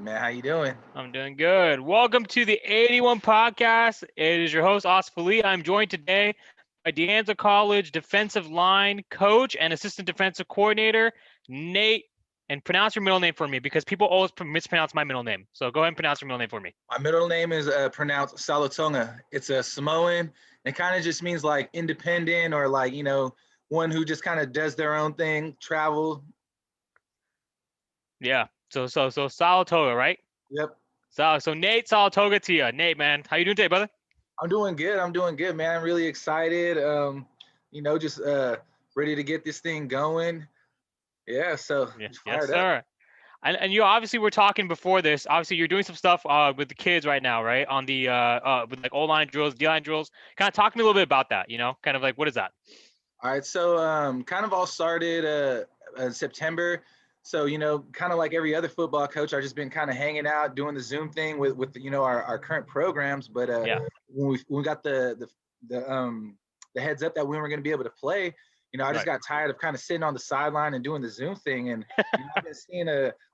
Man, how you doing? I'm doing good. Welcome to the 81 podcast. It is your host, Oscar Lee. I'm joined today by Anza College defensive line coach and assistant defensive coordinator, Nate. And pronounce your middle name for me because people always mispronounce my middle name. So go ahead and pronounce your middle name for me. My middle name is pronounced Salatonga. It's a Samoan. It kind of just means like independent or like, one who just kind of does their own thing, travel. Yeah. So Salatoga, right? Yep. So Nate Salatoga to you. Nate, man, how you doing today, brother? I'm doing good. I'm doing good, man. I'm really excited. Just ready to get this thing going. Yeah, so Yeah. just Yes, fired up. sir. And you obviously were talking before this. Obviously, you're doing some stuff with the kids right now, right? On the with like O line drills, D line drills. Kind of talk to me a little bit about that. Kind of like what is that? All right, so kind of all started September. So kind of like every other football coach, I've just been kind of hanging out, doing the Zoom thing with our current programs. But Yeah. when we got the heads up that we weren't going to be able to play, I just Right. got tired of kind of sitting on the sideline and doing the Zoom thing. And I've been seeing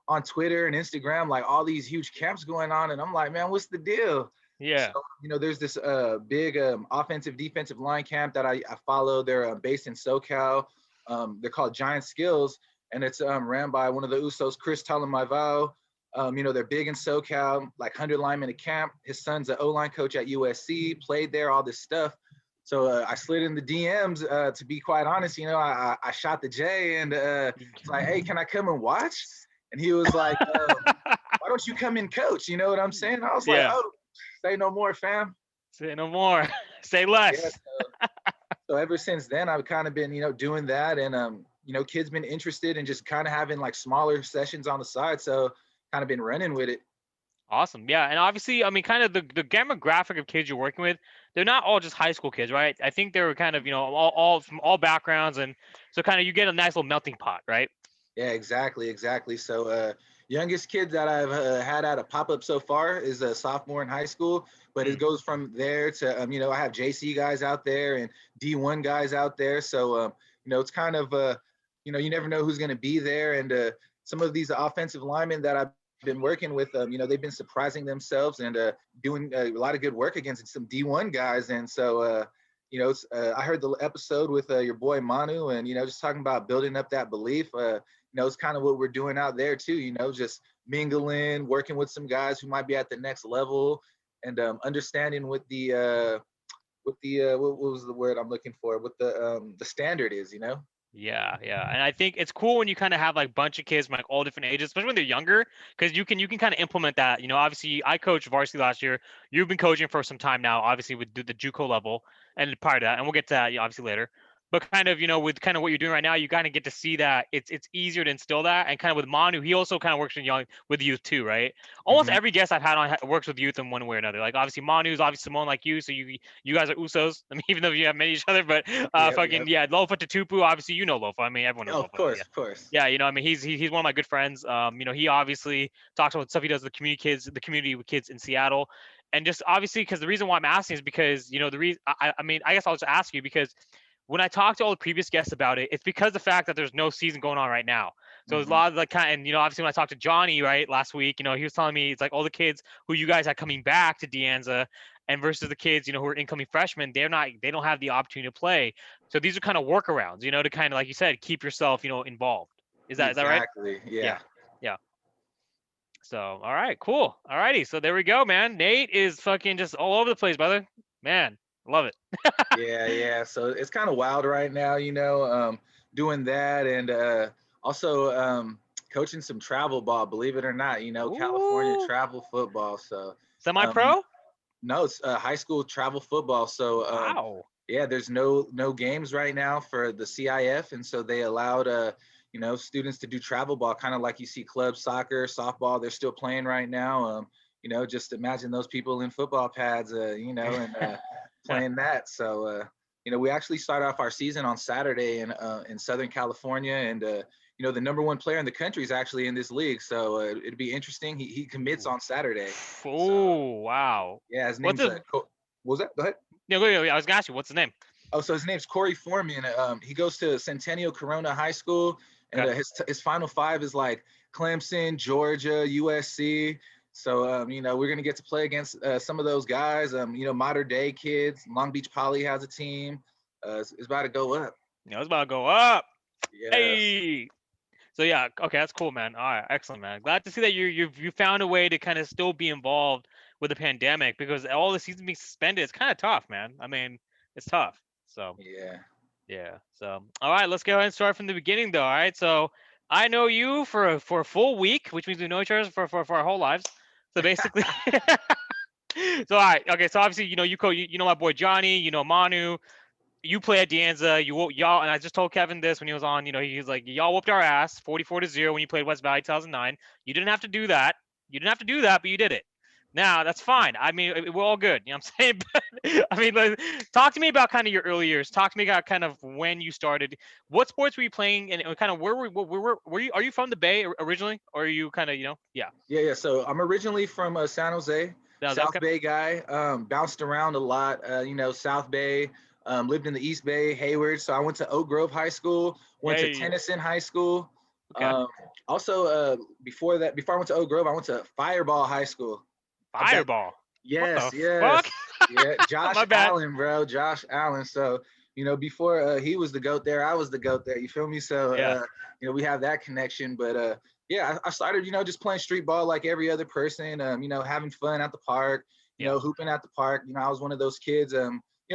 on Twitter and Instagram like all these huge camps going on, and I'm like, man, what's the deal? So, Yeah. there's this big offensive defensive line camp that I follow. They're based in SoCal. They're called Giant Skills, and it's ran by one of the Usos, Chris Talamaivao. They're big in SoCal, like 100 linemen a camp. His son's an O-line coach at USC, played there, all this stuff. So I slid in the DMs, to be quite honest, I shot the J and it's like, hey, can I come and watch? And he was like, why don't you come and coach? You know what I'm saying? I was like, Yeah. oh, say no more, fam. Say no more. Say Yeah. less. So ever since then, I've kind of been, doing that, and kids been interested in just kind of having like smaller sessions on the side. So kind of been running with it. Awesome. Yeah. And obviously, I mean, kind of the demographic of kids you're working with, they're not all just high school kids, right? I think they're kind of, all from all backgrounds. And so kind of you get a nice little melting pot, right? Yeah, exactly, exactly. So youngest kid that I've had at a pop up so far is a sophomore in high school, but it Mm. goes from there to I have JC guys out there and D1 guys out there. So it's kind of you never know who's going to be there, and some of these offensive linemen that I've been working with, they've been surprising themselves and doing a lot of good work against some D1 guys, and so. I heard the episode with your boy Manu, and just talking about building up that belief. It's kind of what we're doing out there too. Just mingling, working with some guys who might be at the next level, and understanding what was the word I'm looking for? What the standard is. Yeah, yeah, and I think it's cool when you kind of have like bunch of kids from like all different ages, especially when they're younger, because you can kind of implement that. Obviously, I coached varsity last year. You've been coaching for some time now, obviously with the JUCO level, and prior to that, and we'll get to that obviously later. But kind of, with kind of what you're doing right now, you kind of get to see that it's easier to instill that, and kind of with Manu, he also kind of works with youth too, right? Almost Hmm. every guest I've had on works with youth in one way or another. Like obviously Manu's obviously Simone like you, so you guys are Usos. I mean, even though you have met each other, but Yep, fucking yep. yeah, Lofa Tatupu. Obviously, you know Lofa. I mean, everyone knows Oh, of Lofa. course, Yeah, of course. yeah. I mean, he's one of my good friends. He obviously talks about stuff he does with the community with kids in Seattle, and just obviously because the reason why I'm asking is because the reason. I mean, I guess I'll just ask you because when I talked to all the previous guests about it, it's because the fact that there's no season going on right now. So there's a Hmm. lot of like kind of, and obviously when I talked to Johnny right last week, he was telling me it's like all the kids who you guys had coming back to Deanza and versus the kids, who are incoming freshmen, they don't have the opportunity to play. So these are kind of workarounds, to kind of like you said, keep yourself, involved. Is that right? Exactly. Yeah. Yeah. Yeah. So all right, cool. All righty. So there we go, man. Nate is fucking just all over the place, brother. Man, love it. Yeah, yeah. So it's kind of wild right now, doing that, and also coaching some travel ball, believe it or not, California Ooh. travel football. So Semi um, pro? no, it's high school travel football. So Wow. yeah, there's no games right now for the CIF, and so they allowed students to do travel ball, kind of like you see club soccer, softball. They're still playing right now. Just imagine those people in football pads, and playing that. So we actually start off our season on Saturday in Southern California, and the number one player in the country is actually in this league. So it'd be interesting. He commits on Saturday. So Oh, wow. yeah, his What's name's his what was that? Go ahead. No, go ahead. I was gonna ask you, what's his name? Oh, so his name's Corey Foreman. He goes to Centennial Corona High School, and Okay. his final five is like Clemson, Georgia, USC. So, we're going to get to play against some of those guys. Modern day kids. Long Beach Poly has a team. It's about to go up. It's about to go up. Yes. Hey. So yeah, okay, that's cool, man. All right, excellent, man. Glad to see that you found a way to kind of still be involved with the pandemic because all the season being suspended. It's kind of tough, man. I mean, it's tough. So Yeah. yeah. So all right, let's go ahead and start from the beginning, though. All right. So I know you for a full week, which means we know each other for our whole lives. So basically, so all right, okay. So obviously, you know my boy Johnny, you know Manu, you play at Anza, y'all, and I just told Kevin this when he was on. He's like, y'all whooped our ass, 44-0 when you played West Valley 2009. You didn't have to do that. You didn't have to do that, but you did it. Now that's fine. I mean, we're all good. You know what I'm saying? But, I mean, like, talk to me about kind of your early years. Talk to me about kind of when you started. What sports were you playing, and kind of were you? Are you from the Bay originally, or are you kind of Yeah, Yeah. So I'm originally from San Jose, that was South okay. Bay guy. Bounced around a lot. South Bay. Lived in the East Bay, Hayward. So I went to Oak Grove High School. Went to Hey, Tennyson High School. okay. Also, before I went to Oak Grove, I went to Fireball High School. That Fireball. What the Yes, fuck? yes. Yeah, Josh My bad. Allen, bro. Josh Allen. So, before he was the GOAT there, I was the GOAT there. You feel me? So, Yeah. we have that connection. But yeah, I started, just playing street ball like every other person, having fun at the park, Yeah. hooping at the park. I was one of those kids,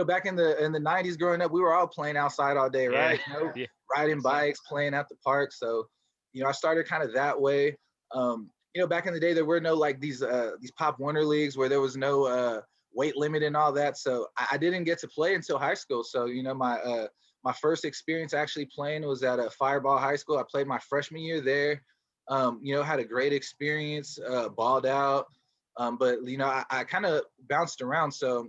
back in the 90s growing up, we were all playing outside all day, Yeah. right? Yeah. Riding Yes, sir. bikes, playing at the park. So, I started kind of that way. Back in the day, there were no like these Pop Warner leagues where there was no weight limit and all that. So I didn't get to play until high school. So my first experience actually playing was at a Fireball High School. I played my freshman year there. Had a great experience, balled out. But I kind of bounced around. So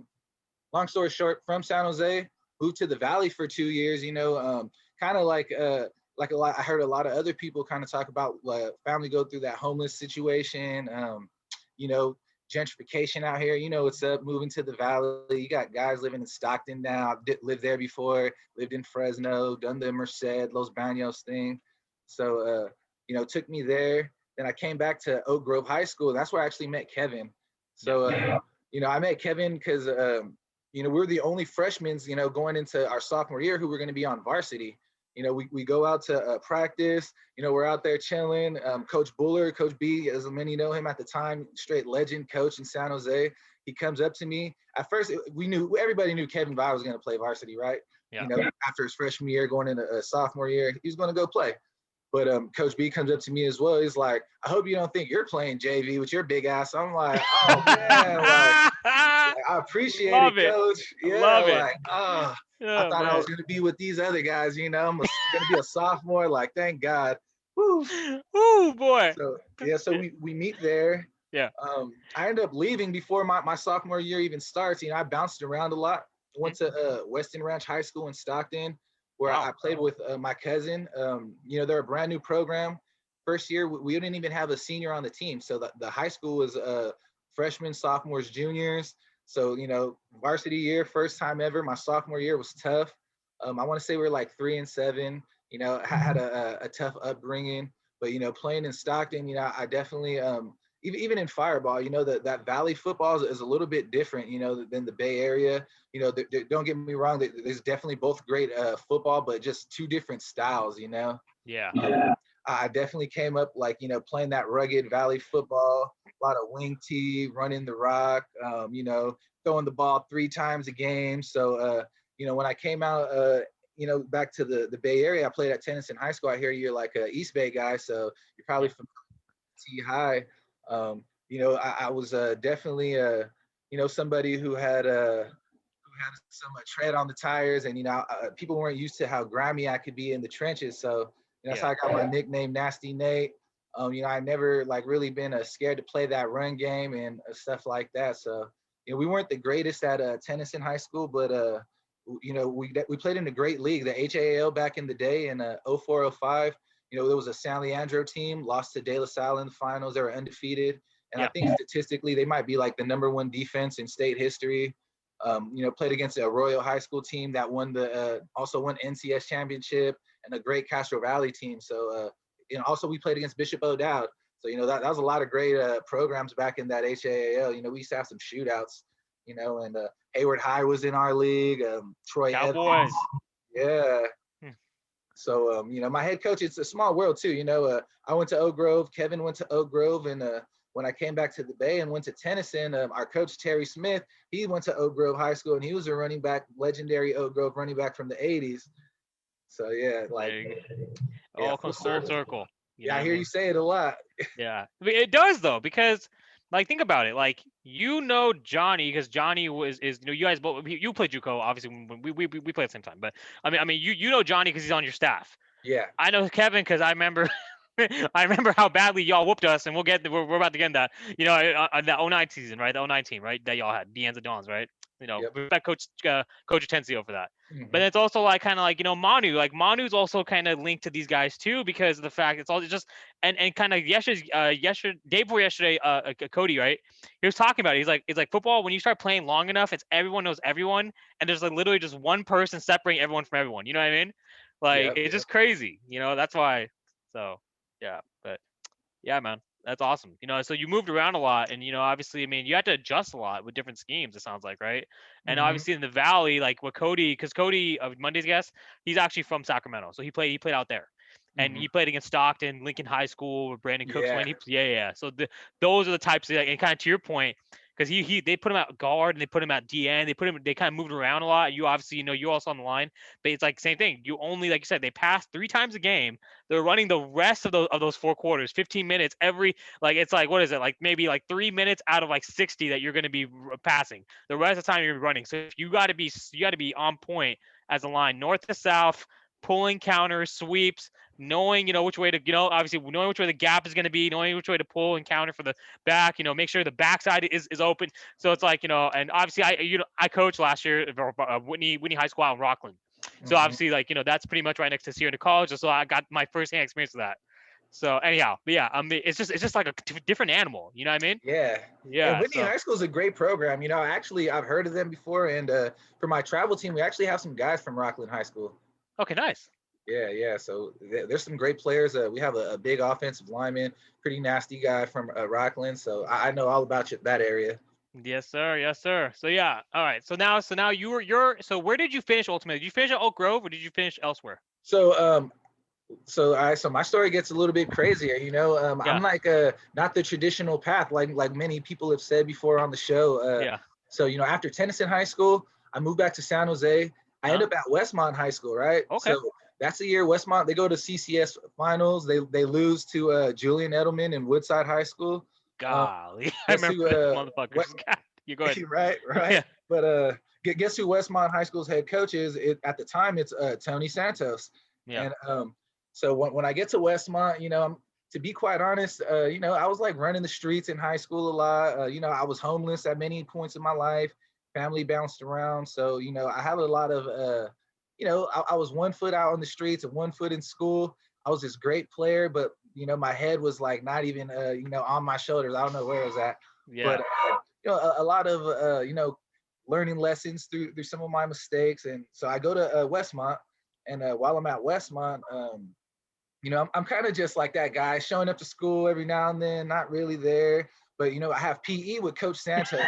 long story short, from San Jose, moved to the Valley for 2 years. Kind of like a lot. I heard a lot of other people kind of talk about family go through that homeless situation. You know, gentrification out here. What's up? Moving to the Valley. You got guys living in Stockton now. Lived there before. Lived in Fresno. Done the Merced, Los Banos thing. So took me there. Then I came back to Oak Grove High School. That's where I actually met Kevin. Yeah. So I met Kevin because we were the only freshmen, going into our sophomore year who were going to be on varsity. We go out to practice, we're out there chilling. Coach Buller, Coach B, as many know him at the time, straight legend coach in San Jose. He comes up to me. At first, everybody knew Kevin Vi was going to play varsity, right? Yeah. After his freshman year, going into a sophomore year, he was going to go play. But Coach B comes up to me as well. He's like, I hope you don't think you're playing JV with your big ass. I'm like, oh man, like I appreciate it, Love it. Coach. Yeah, Love it. like, I Oh thought I man. was gonna be with these other guys. I'm gonna be a sophomore. Like, thank God. Woo. Oh boy. So yeah, so we meet there. Yeah. I ended up leaving before my sophomore year even starts. I bounced around a lot. Went to Weston Ranch High School in Stockton, where Wow. I played with my cousin. They're a brand new program. First year, we didn't even have a senior on the team. So the high school was freshmen, sophomores, juniors. So, varsity year, first time ever. My sophomore year was tough. I want to say we were like 3-7. Had a tough upbringing. But, playing in Stockton, I definitely even in Fireball, that Valley football is a little bit different, than the Bay Area. Don't get me wrong. There's definitely both great football, but just two different styles. Yeah. I definitely came up like playing that rugged Valley football, a lot of wing tee, running the rock, throwing the ball 3 times a game. So when I came out, back to the Bay Area, I played at Tennyson High School. I hear you're like a East Bay guy, so you're probably Yeah. from T High. I was definitely somebody who had some tread on the tires, and people weren't used to how grimy I could be in the trenches. So that's how I got my nickname, Nasty Nate. I never like really been scared to play that run game and stuff like that. So we weren't the greatest at Tennyson High School, but we played in a great league, the HAL back in the day in 04-05. There was a San Leandro team, lost to De La Salle in the finals. They were undefeated. And I Yeah. think statistically, they might be like the #1 defense in state history. Played against a Royal High School team that also won NCS championship, and a great Castro Valley team. So and also we played against Bishop O'Dowd. So, that was a lot of great programs back in that HAAL. We used to have some shootouts, and Hayward High was in our league, Troy Cowboys. Evans. Yeah. Hmm. So, my head coach, it's a small world too. I went to Oak Grove, Kevin went to Oak Grove, and when I came back to the Bay and went to Tennyson, our coach, Terry Smith, he went to Oak Grove High School, and he was a running back, legendary Oak Grove running back from the 80s. So, yeah, like, yeah, All full comes full circle. circle. You know Yeah, what I I hear you mean? say it a lot. Yeah, I mean, it does though, because like think about it, like Johnny, because Johnny is you guys both, you played JUCO obviously when we played at the same time, but I mean you know Johnny because he's on your staff. Yeah. I know Kevin because I remember I remember how badly y'all whooped us, and we're about to get in that, on that '09 season, right? The '09 team, right? That y'all had Anza Dons, right? Yep. Respect Coach Atencio for that. But Hmm. it's also like kind of like Manu, like Manu's also kind of linked to these guys too because of the fact it's all just and kind of yesterday day before yesterday, Cody, right? He was talking about it. It's like football when you start playing long enough, it's everyone knows everyone, and there's like literally just one person separating everyone from everyone. You know what I mean? Like Yep. it's Yep. just crazy. That's why. So yeah, but yeah, man, that's awesome. So you moved around a lot, and obviously, I mean, you had to adjust a lot with different schemes. It sounds like, right? And Hmm. obviously in the Valley, like what Cody, because Cody of Monday's guest, he's actually from Sacramento, so he played out there, and Hmm. he played against Stockton, Lincoln High School, with Brandon Cooks Yeah. when yeah. So those are the types of, like, and kind of to your point, because they put him at guard and they put him at DN, they kind of moved around a lot. You obviously, you also on the line, but it's like same thing. You only, like you said, they pass 3 times a game. They're running the rest of those 4 quarters, 15 minutes every, like it's like, what is it, like maybe like 3 minutes out of like 60 that you're going to be passing. The rest of the time you're running. So if you got to be on point as a line, north to south, pulling counters, sweeps, knowing which way to, obviously knowing which way the gap is going to be, knowing which way to pull and counter for the back. Make sure the backside is open. So it's like, and obviously I coached last year at Whitney High School out in Rockland. So Hmm. obviously, like, that's pretty much right next to Sierra College. So I got my firsthand experience of that. So anyhow, but yeah, I mean, it's just like a different animal. You know what I mean? Yeah. And Yeah. Whitney So High School is a great program. Actually, I've heard of them before. And for my travel team, we actually have some guys from Rockland High School. okay, nice. Yeah, yeah. So there's some great players. We have a big offensive lineman, pretty nasty guy from Rockland. So I know all about that area. Yes, sir. Yes, sir. So yeah. All right. So now so where did you finish ultimately? Did you finish at Oak Grove or did you finish elsewhere? So so my story gets a little bit crazier. I'm Yeah. like not the traditional path like many people have said before on the show. Yeah. So after Tennyson High School, I moved back to San Jose. I end Huh? up at Westmont High School, right? Okay. So that's the year Westmont, they go to CCS finals. They lose to Julian Edelman in Woodside High School. Um, Golly, I guess remember who? this What? motherfuckers. God, you go ahead. Right, right. Yeah. But guess who Westmont High School's head coach is? At the time, it's Tony Santos. Yeah. And so when I get to Westmont, to be quite honest, I was like running the streets in high school a lot. I was homeless at many points in my life. Family bounced around, so I had a lot of I was 1 foot out on the streets and 1 foot in school. I was this great player, but my head was like not even on my shoulders. I don't know where it was at, but Yeah. a lot of learning lessons through some of my mistakes. And so I go to Westmont, and while I'm at Westmont, I'm kind of just like that guy showing up to school every now and then, not really there. But I have PE with Coach Santos.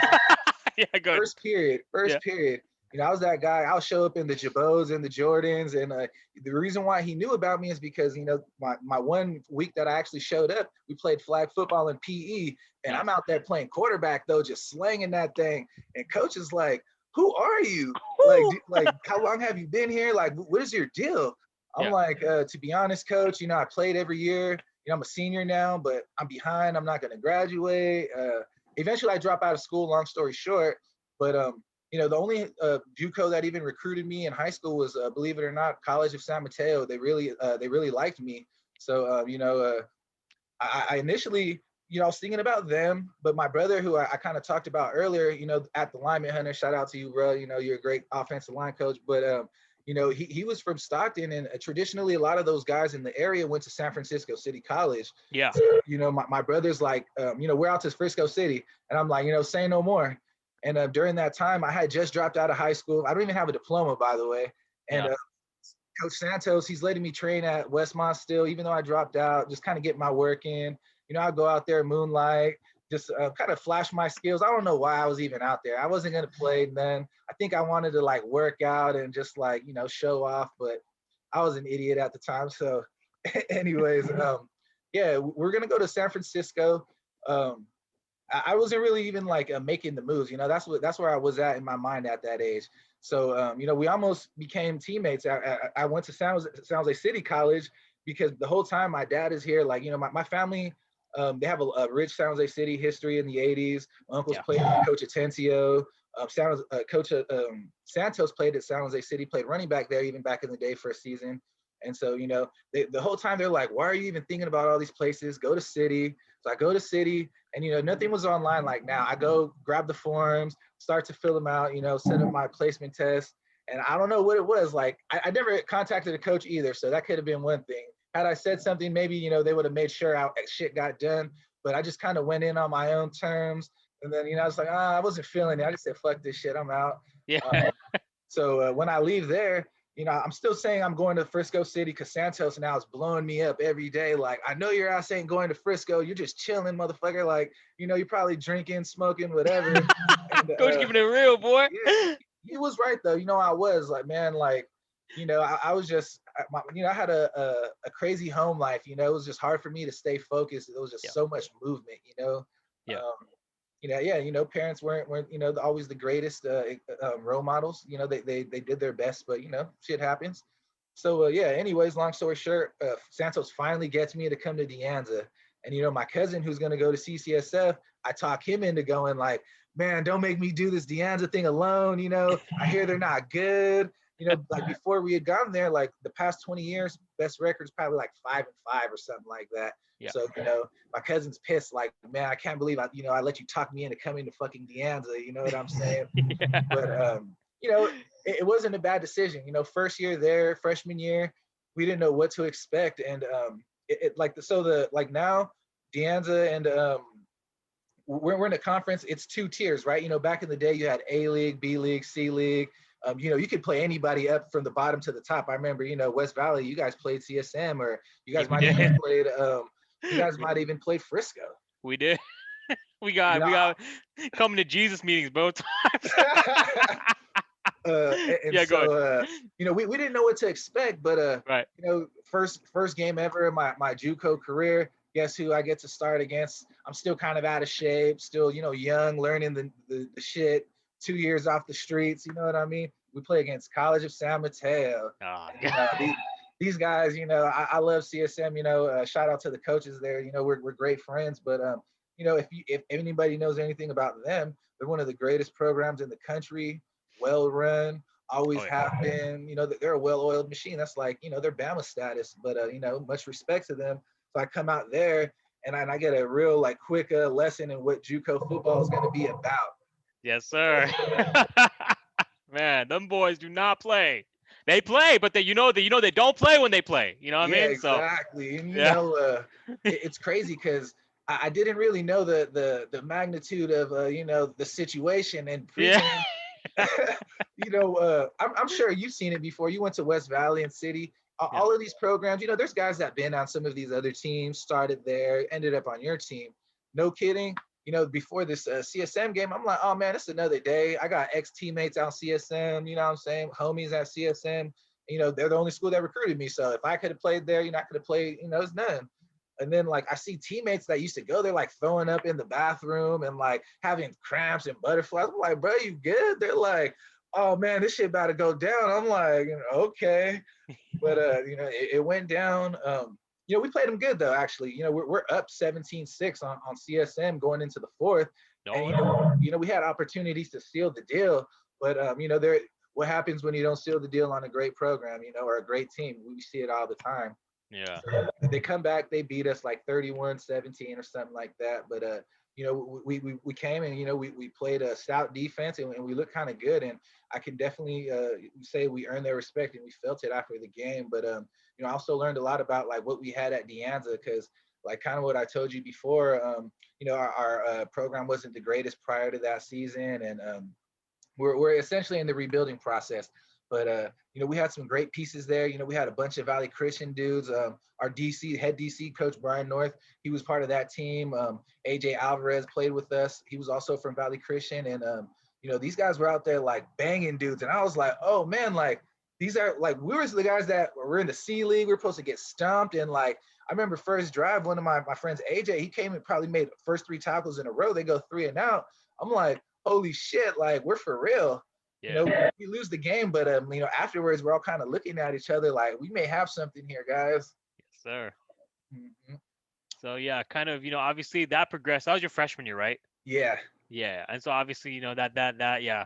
Yeah. Good. First period, Yeah. first period. I was that guy. I'll show up in the Jabos and the Jordans. And the reason why he knew about me is because, my 1 week that I actually showed up, we played flag football in PE. And Nice. I'm out there playing quarterback, though, just slanging that thing. And coach is like, who are you? Like, Woo! how long have you been here? Like, what is your deal? I'm Yeah. like, to be honest, coach, I played every year. I'm a senior now, but I'm behind. I'm not going to graduate. Eventually, I drop out of school, long story short. But the only JUCO that even recruited me in high school was, believe it or not, College of San Mateo. They really liked me. So I initially, I was thinking about them, but my brother, who I kind of talked about earlier, at the Lineman Hunter, shout out to you, bro. You're a great offensive line coach, but he was from Stockton, and traditionally a lot of those guys in the area went to San Francisco City College. Yeah. So, my brother's like, we're out to Frisco City, and I'm like, say no more. And during that time, I had just dropped out of high school. I don't even have a diploma, by the way. And Yeah. Coach Santos, he's letting me train at Westmont still, even though I dropped out, just kind of get my work in. I'll go out there, moonlight, just kind of flash my skills. I don't know why I was even out there. I wasn't going to play then. I think I wanted to like work out and just like, show off, but I was an idiot at the time. So, anyways, yeah, we're going to go to San Francisco. Um, I wasn't really even like making the moves. That's where I was at in my mind at that age. So we almost became teammates. I went to San Jose City College because the whole time my dad is here. Like my family, they have a rich San Jose City history in the '80s. My uncles Yeah. played with Coach Atencio. Coach Santos played at San Jose City, played running back there even back in the day for a season. And so, the whole time they're like, why are you even thinking about all these places? Go to City. So I go to City, and nothing was online like now. I go grab the forms, start to fill them out, set up my placement test. And I don't know what it was. Like I never contacted a coach either. So that could have been one thing. Had I said something, maybe, they would have made sure shit got done. But I just kind of went in on my own terms. And then, I was like, I wasn't feeling it. I just said, fuck this shit. I'm out. Yeah. So when I leave there, I'm still saying I'm going to Frisco City because Santos now is blowing me up every day. Like, I know your ass ain't going to Frisco. You're just chilling, motherfucker. Like, you're probably drinking, smoking, whatever. And Coach keeping it real, boy. yeah, he was right though. I was like, man, like, I was just, I had a crazy home life. It was just hard for me to stay focused. It was just Yeah. so much movement. Yeah. Parents weren't always the greatest role models. They did their best, but shit happens. So yeah. Anyways, long story short, Santos finally gets me to come to the Anza, and my cousin who's gonna go to CCSF, I talk him into going like, man, don't make me do this De Anza thing alone. I hear they're not good. Like before we had gone there, like the past 20 years, best record's probably like 5-5 or something like that. Yeah. So, my cousin's pissed, like, man, I can't believe I let you talk me into coming to fucking De Anza, you know what I'm saying? Yeah. But it wasn't a bad decision. First year there, freshman year, we didn't know what to expect. And like now, De Anza and we're in a conference, it's 2 tiers, right? Back in the day you had A League, B League, C League. You could play anybody up from the bottom to the top. I remember, West Valley, you guys played CSM, or you guys We might did. even played you guys might even play Frisco. We did. We You got know, we got coming to Jesus meetings both times. and Yeah, go ahead. so we didn't know what to expect, but Right. first game ever in my JUCO career. Guess who I get to start against? I'm still kind of out of shape, still young, learning the shit. 2 years off the streets, you know what I mean? We play against College of San Mateo. Oh, And, these guys, I love CSM. Shout out to the coaches there. We're great friends, but if anybody knows anything about them, they're one of the greatest programs in the country. Well run, always oh yeah. have been. They're a well-oiled machine. That's like they're Bama status, but much respect to them. So I come out there and I get a real like quick lesson in what JUCO football is going to be about. Yes, sir. Man, them boys do not play. They play, but they don't play when they play. You know what I Yeah, mean? So exactly. And yeah. it's crazy because I didn't really know the magnitude of the situation and Yeah. pregame. I'm sure you've seen it before. You went to West Valley and City. Yeah. All of these programs, there's guys that been on some of these other teams, started there, ended up on your team. No kidding. Before this CSM game, I'm like, oh man, it's another day. I got ex teammates out CSM. You know what I'm saying? Homies at CSM. They're the only school that recruited me. So if I could have played there, I could have played. It's none. And then like I see teammates that used to go there like throwing up in the bathroom and like having cramps and butterflies. I'm like, bro, you good? They're like, oh man, this shit about to go down. I'm like, okay. But it went down. We played them good though, actually. We're up 17-6 on CSM going into the fourth. No. And we had opportunities to seal the deal, but there what happens when you don't seal the deal on a great program, or a great team? We see it all the time. Yeah. They come back, they beat us like 31-17 or something like that. But we came and we played a stout defense and we looked kind of good. And I can definitely say we earned their respect and we felt it after the game. But I also learned a lot about like what we had at De Anza, because like kind of what I told you before, our program wasn't the greatest prior to that season, and we're essentially in the rebuilding process. But we had some great pieces there. We had a bunch of Valley Christian dudes. Our head DC coach Brian North, he was part of that team. AJ Alvarez played with us. He was also from Valley Christian, and these guys were out there like banging dudes, and I was like, oh man, like these are like we were the guys that were in the C League. We were supposed to get stumped, and like I remember first drive, one of my friends AJ, he came and probably made the first 3 tackles in a row. They go 3 and out. I'm like, holy shit, like we're for real. Yeah. We lose the game, but afterwards we're all kind of looking at each other like we may have something here, guys. Yes, sir. Mm-hmm. So yeah, kind of, obviously that progressed. That was your freshman year, right? Yeah. Yeah. And so obviously, that yeah.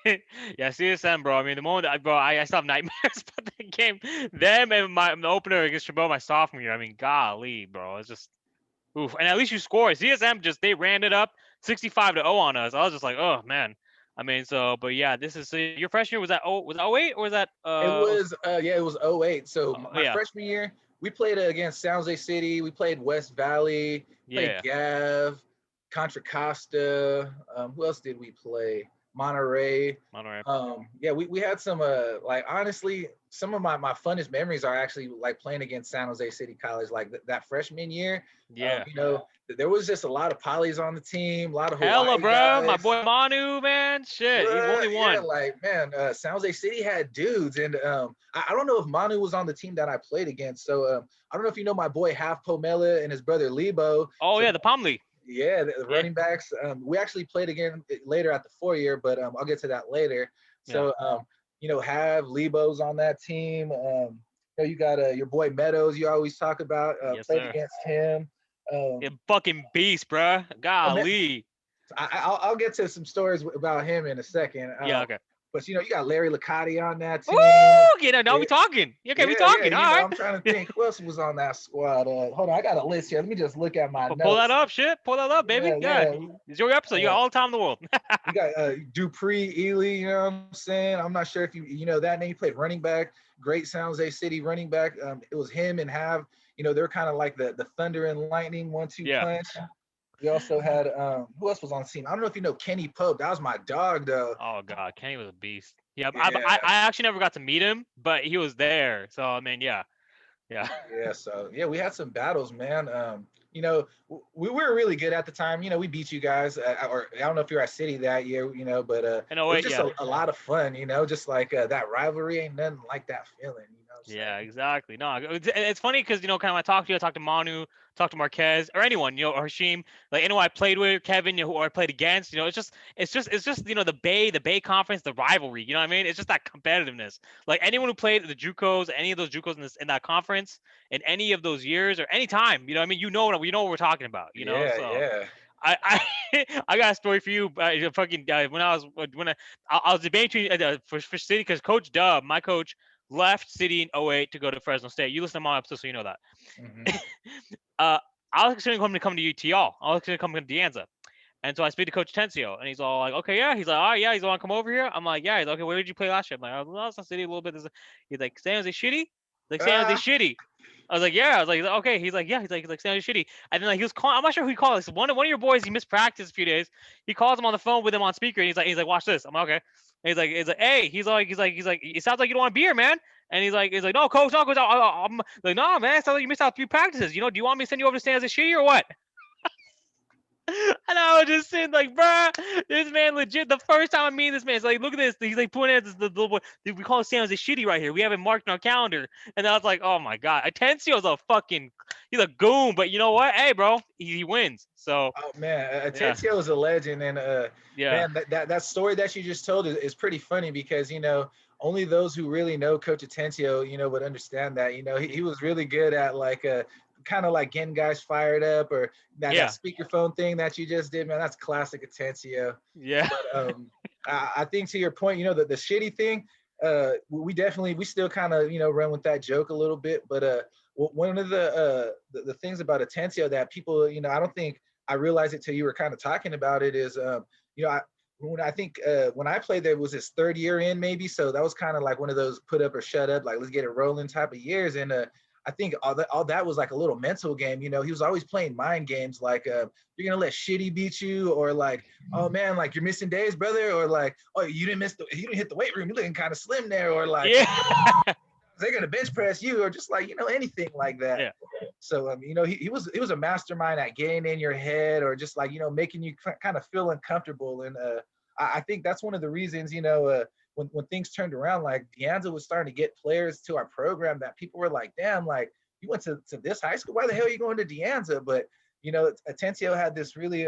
Yeah, CSM, bro. I mean, the moment I still have nightmares about the game. Them and the opener against Chabot my sophomore year. I mean, golly, bro. It's just oof. And at least you scored. CSM they ran it up 65-0 on us. I was just like, oh man. I mean, but yeah, this is your freshman year was that 08 or was that It was it was 08. So my yeah. freshman year, we played against San Jose City, we played West Valley, played Yeah. Gav, Contra Costa. Who else did we play? Monterey. Monterey. Yeah, we had some like honestly, some of my funnest memories are actually like playing against San Jose City College, like that freshman year. Yeah. There was just a lot of polys on the team, a lot of Hella, Hawaii bro. guys. My boy Manu, man. Shit. He's only one. Yeah, like man, San Jose City had dudes, and I don't know if Manu was on the team that I played against. So I don't know if you know my boy Half Pomela and his brother Lebo. Oh so, yeah, the Pomley. Yeah, the running backs. We actually played again later at the 4-year, but I'll get to that later. So have Lebo's on that team. You got your boy Meadows. You always talk about. Yes, played sir. against him. Yeah, fucking beast, bro. Golly. I'll get to some stories about him in a second. Yeah. Okay. But you got Larry Licati on that team. Ooh, now we talking. Okay, we talking. All right. I'm trying to think who else was on that squad. Hold on, I got a list here. Let me just look at my notes. Pull that up, shit. Pull that up, baby. Yeah. It's your episode. You got all the time in the world. You got Dupree, Ely, you know what I'm saying? I'm not sure if you know that name. He played running back, great San Jose City running back. It was him and they're kind of like the thunder and lightning 1-2 punch. We also had who else was on the team? I don't know if you know Kenny Pope. That was my dog, though. Oh God, Kenny was a beast. Yeah. I actually never got to meet him, but he was there. So I mean, yeah. So we had some battles, man. We were really good at the time. We beat you guys, or I don't know if you were at City that year, but it was just a lot of fun, just like that rivalry ain't nothing like that feeling, Yeah, exactly. No, it's funny because kind of when I talk to Manu, talk to Marquez or anyone, or Hashim, like anyone I played with, Kevin, who I played against, it's just the Bay Conference, the rivalry. You know what I mean? It's just that competitiveness. Like anyone who played the JUCOs, any of those JUCOs in that conference, in any of those years or any time, what I mean? We know what we're talking about. I I got a story for you. Fucking when I was debating for City because Coach Dub, my coach, left City in 08 to go to Fresno State. You listen to my episode, so you know that. Mm-hmm. I was considering him to come to UTL. I was considering coming to Anza. And so I speak to Coach Tencio, and he's all like, okay, yeah. He's like, all right, yeah. He's want to come over here? I'm like, yeah. He's like, okay, where did you play last year? I'm like, well, San City a little bit. He's like, San Jose shitty? Like, San Jose shitty. I was like, yeah. I was like, okay. He's like, yeah. He's like San Jose shitty. And then he was calling. I'm not sure who he called. Like, one of your boys, he missed practice a few days. He calls him on the phone with him on speaker, and he's like, watch this. I'm like, okay. And he's like, hey. He's like, it sounds like you don't want to be here, man. And he's like, no, coach, no, coach. I'm like, no, man. It sounds like you missed out 3 practices. Do you want me to send you over to San Jose shitty or what? And I was just saying, like, bruh, this man legit. The first time I meet this man, it's like, look at this. He's like pointing at this little boy. We call it San Jose shitty right here. We have it marked in our calendar. And I was like, oh my God, Atencio's he's a goon. But you know what? Hey, bro, he wins. So. Oh man, Atencio is a legend, and man, that story that you just told is pretty funny because only those who really know Coach Atencio, would understand that. He was really good at like kind of like getting guys fired up or that speakerphone thing that you just did, man. That's classic Atencio. Yeah. But I think to your point, the shitty thing, we still kind of run with that joke a little bit. But one of the things about Atencio that people, I don't think I realized it till you were kind of talking about it is, when I played there, it was his 3rd year in maybe. So that was kind of like one of those put up or shut up, like let's get it rolling type of years. And I think all that was like a little mental game. You know, he was always playing mind games like, you're gonna let Shitty beat you, or like, oh man, like you're missing days, brother, or like, oh you didn't hit the weight room, you're looking kind of slim there, or like Yeah. they're gonna bench press you, or just like anything like that. Yeah. So he was a mastermind at getting in your head, or just like making you kind of feel uncomfortable. And I think that's one of the reasons when things turned around, like Deanza was starting to get players to our program that people were like, damn, like you went to this high school, why the hell are you going to Deanza? But Atencio had this really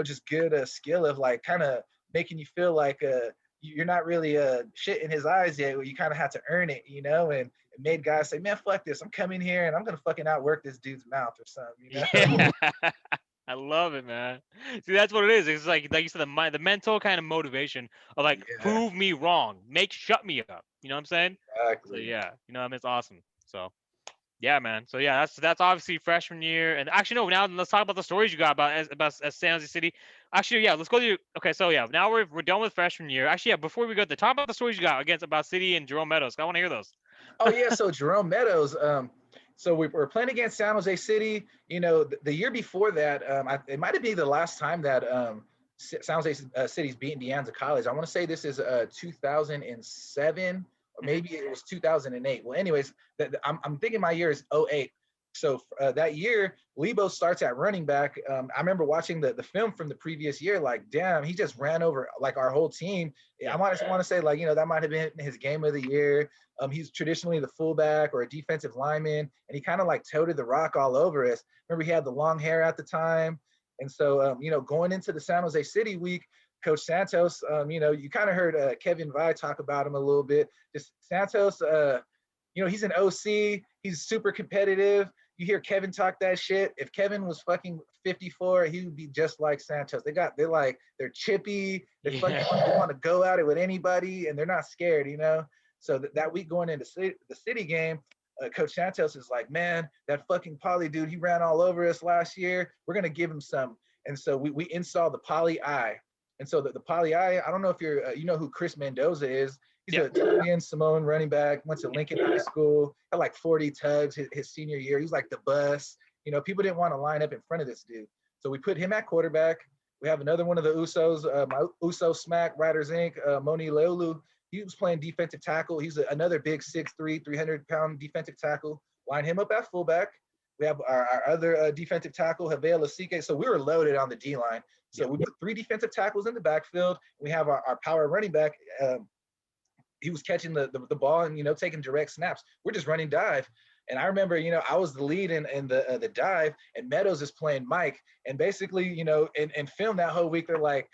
just good skill of like kind of making you feel like you're not really shit in his eyes yet. You kind of had to earn it, and it made guys say, man, fuck this. I'm coming here and I'm going to fucking outwork this dude's mouth or something. Yeah. I love it, man. See, that's what it is. It's like you said, the mental kind of motivation of like, Yeah, prove me wrong, shut me up. You know what I'm saying? So exactly. yeah, I mean, it's awesome. So yeah, man. So yeah, that's obviously freshman year. And actually, no. Now let's talk about the stories you got about San Jose City. Actually, yeah, let's go to. Okay, so yeah, now we're done with freshman year. Actually, yeah, before we go to talk about the stories you got against about City and Jerome Meadows. I want to hear those. Oh yeah, so Jerome Meadows. So we were playing against San Jose City. The year before that, it might have been the last time that San Jose City's beaten De Anza College. I want to say this is 2007, or Mhm. maybe it was 2008. Well, anyways, I'm thinking my year is '08. So that year, Lebo starts at running back. I remember watching the film from the previous year. Like, damn, he just ran over like our whole team. I Yeah. want to say like that might have been his game of the year. He's traditionally the fullback or a defensive lineman, and he kind of like toted the rock all over us. Remember, he had the long hair at the time, and so going into the San Jose City week, Coach Santos, you kind of heard Kevin Vi talk about him a little bit. Just Santos, he's an OC. He's super competitive. You hear Kevin talk that shit. If Kevin was fucking 54, he would be just like Santos. They're chippy. Yeah. They want to go at it with anybody, and they're not scared. So that week going into the city game, Coach Santos is like, man, that fucking Poly dude, he ran all over us last year. We're gonna give him some. And so we installed the Poly Eye. And so the Poly Eye, I don't know if you know who Chris Mendoza is. He's Yeah. a Italian Samoan running back, went to Lincoln High School, had like 40 tugs his senior year. He was like the bus. People didn't want to line up in front of this dude. So we put him at quarterback. We have another one of the Usos, my Uso Smack Riders Inc., Moni Leolu. He was playing defensive tackle. He's another big 6'3", 300-pound defensive tackle. Line him up at fullback. We have our other defensive tackle, Javier Lasike. So we were loaded on the D line. So Yeah. we put 3 defensive tackles in the backfield. We have our power running back. He was catching the ball and taking direct snaps. We're just running dive. And I remember, I was the lead in the dive, and Meadows is playing Mike. And basically, in film that whole week, they're like,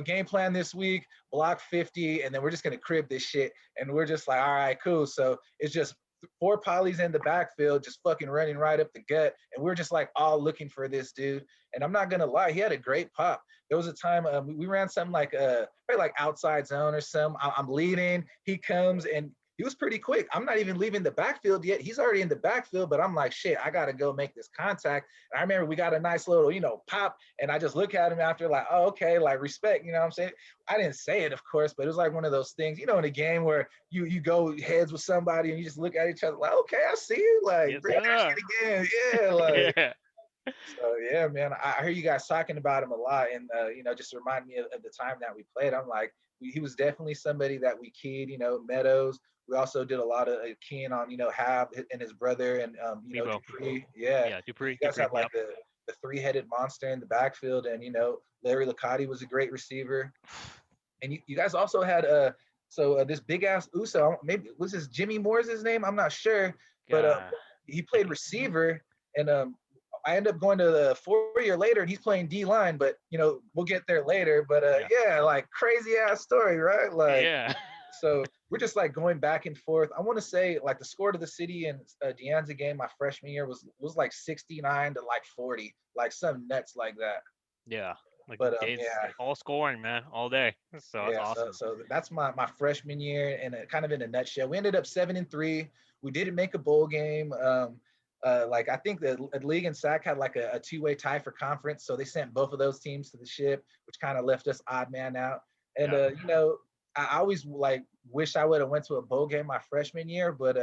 game plan this week, block 50, and then we're just gonna crib this shit. And we're just like, all right, cool. So it's just 4 polys in the backfield, just fucking running right up the gut. And we're just like all looking for this dude. And I'm not gonna lie, he had a great pop. There was a time we ran something like probably like outside zone or something. I'm leading, he comes, and he was pretty quick. I'm not even leaving the backfield yet. He's already in the backfield, but I'm like, shit, I gotta go make this contact. And I remember we got a nice little, pop, and I just look at him after like, oh, okay, like respect, you know what I'm saying? I didn't say it, of course, but it was like one of those things, in a game where you go heads with somebody and you just look at each other like, okay, I see you, like Yes, bring that sir. shit again, yeah, like. Yeah. So yeah, man, I hear you guys talking about him a lot, and just remind me of the time that we played. I'm like, he was definitely somebody that we keyed. Meadows. We also did a lot of keying on Hab and his brother, and Debo. Dupree. Yeah, Yeah. you Dupree. guys Dupree. had like Yep. the 3-headed monster in the backfield, and Larry Licati was a great receiver, and you guys also had this big ass Uso. Maybe was this Jimmy Moore's his name? I'm not sure, but Yeah. he I played can- receiver, and I ended up going to the 4 year later, and he's playing D line. But we'll get there later. But Yeah. yeah, like crazy ass story, right? Like, Yeah. so we're just like going back and forth. I want to say like the score to the city and De Anza game my freshman year was like 69 to like 40, like some nuts like that. Yeah. Like But days, yeah, like all scoring, man, all day. So that's yeah, so awesome. so that's my freshman year, and kind of in a nutshell. We ended up 7-3. We didn't make a bowl game. Like I think the league and SAC had like a 2-way tie for conference, so they sent both of those teams to the ship, which kind of left us odd man out. And Yeah. I always like wish I would have went to a bowl game my freshman year, but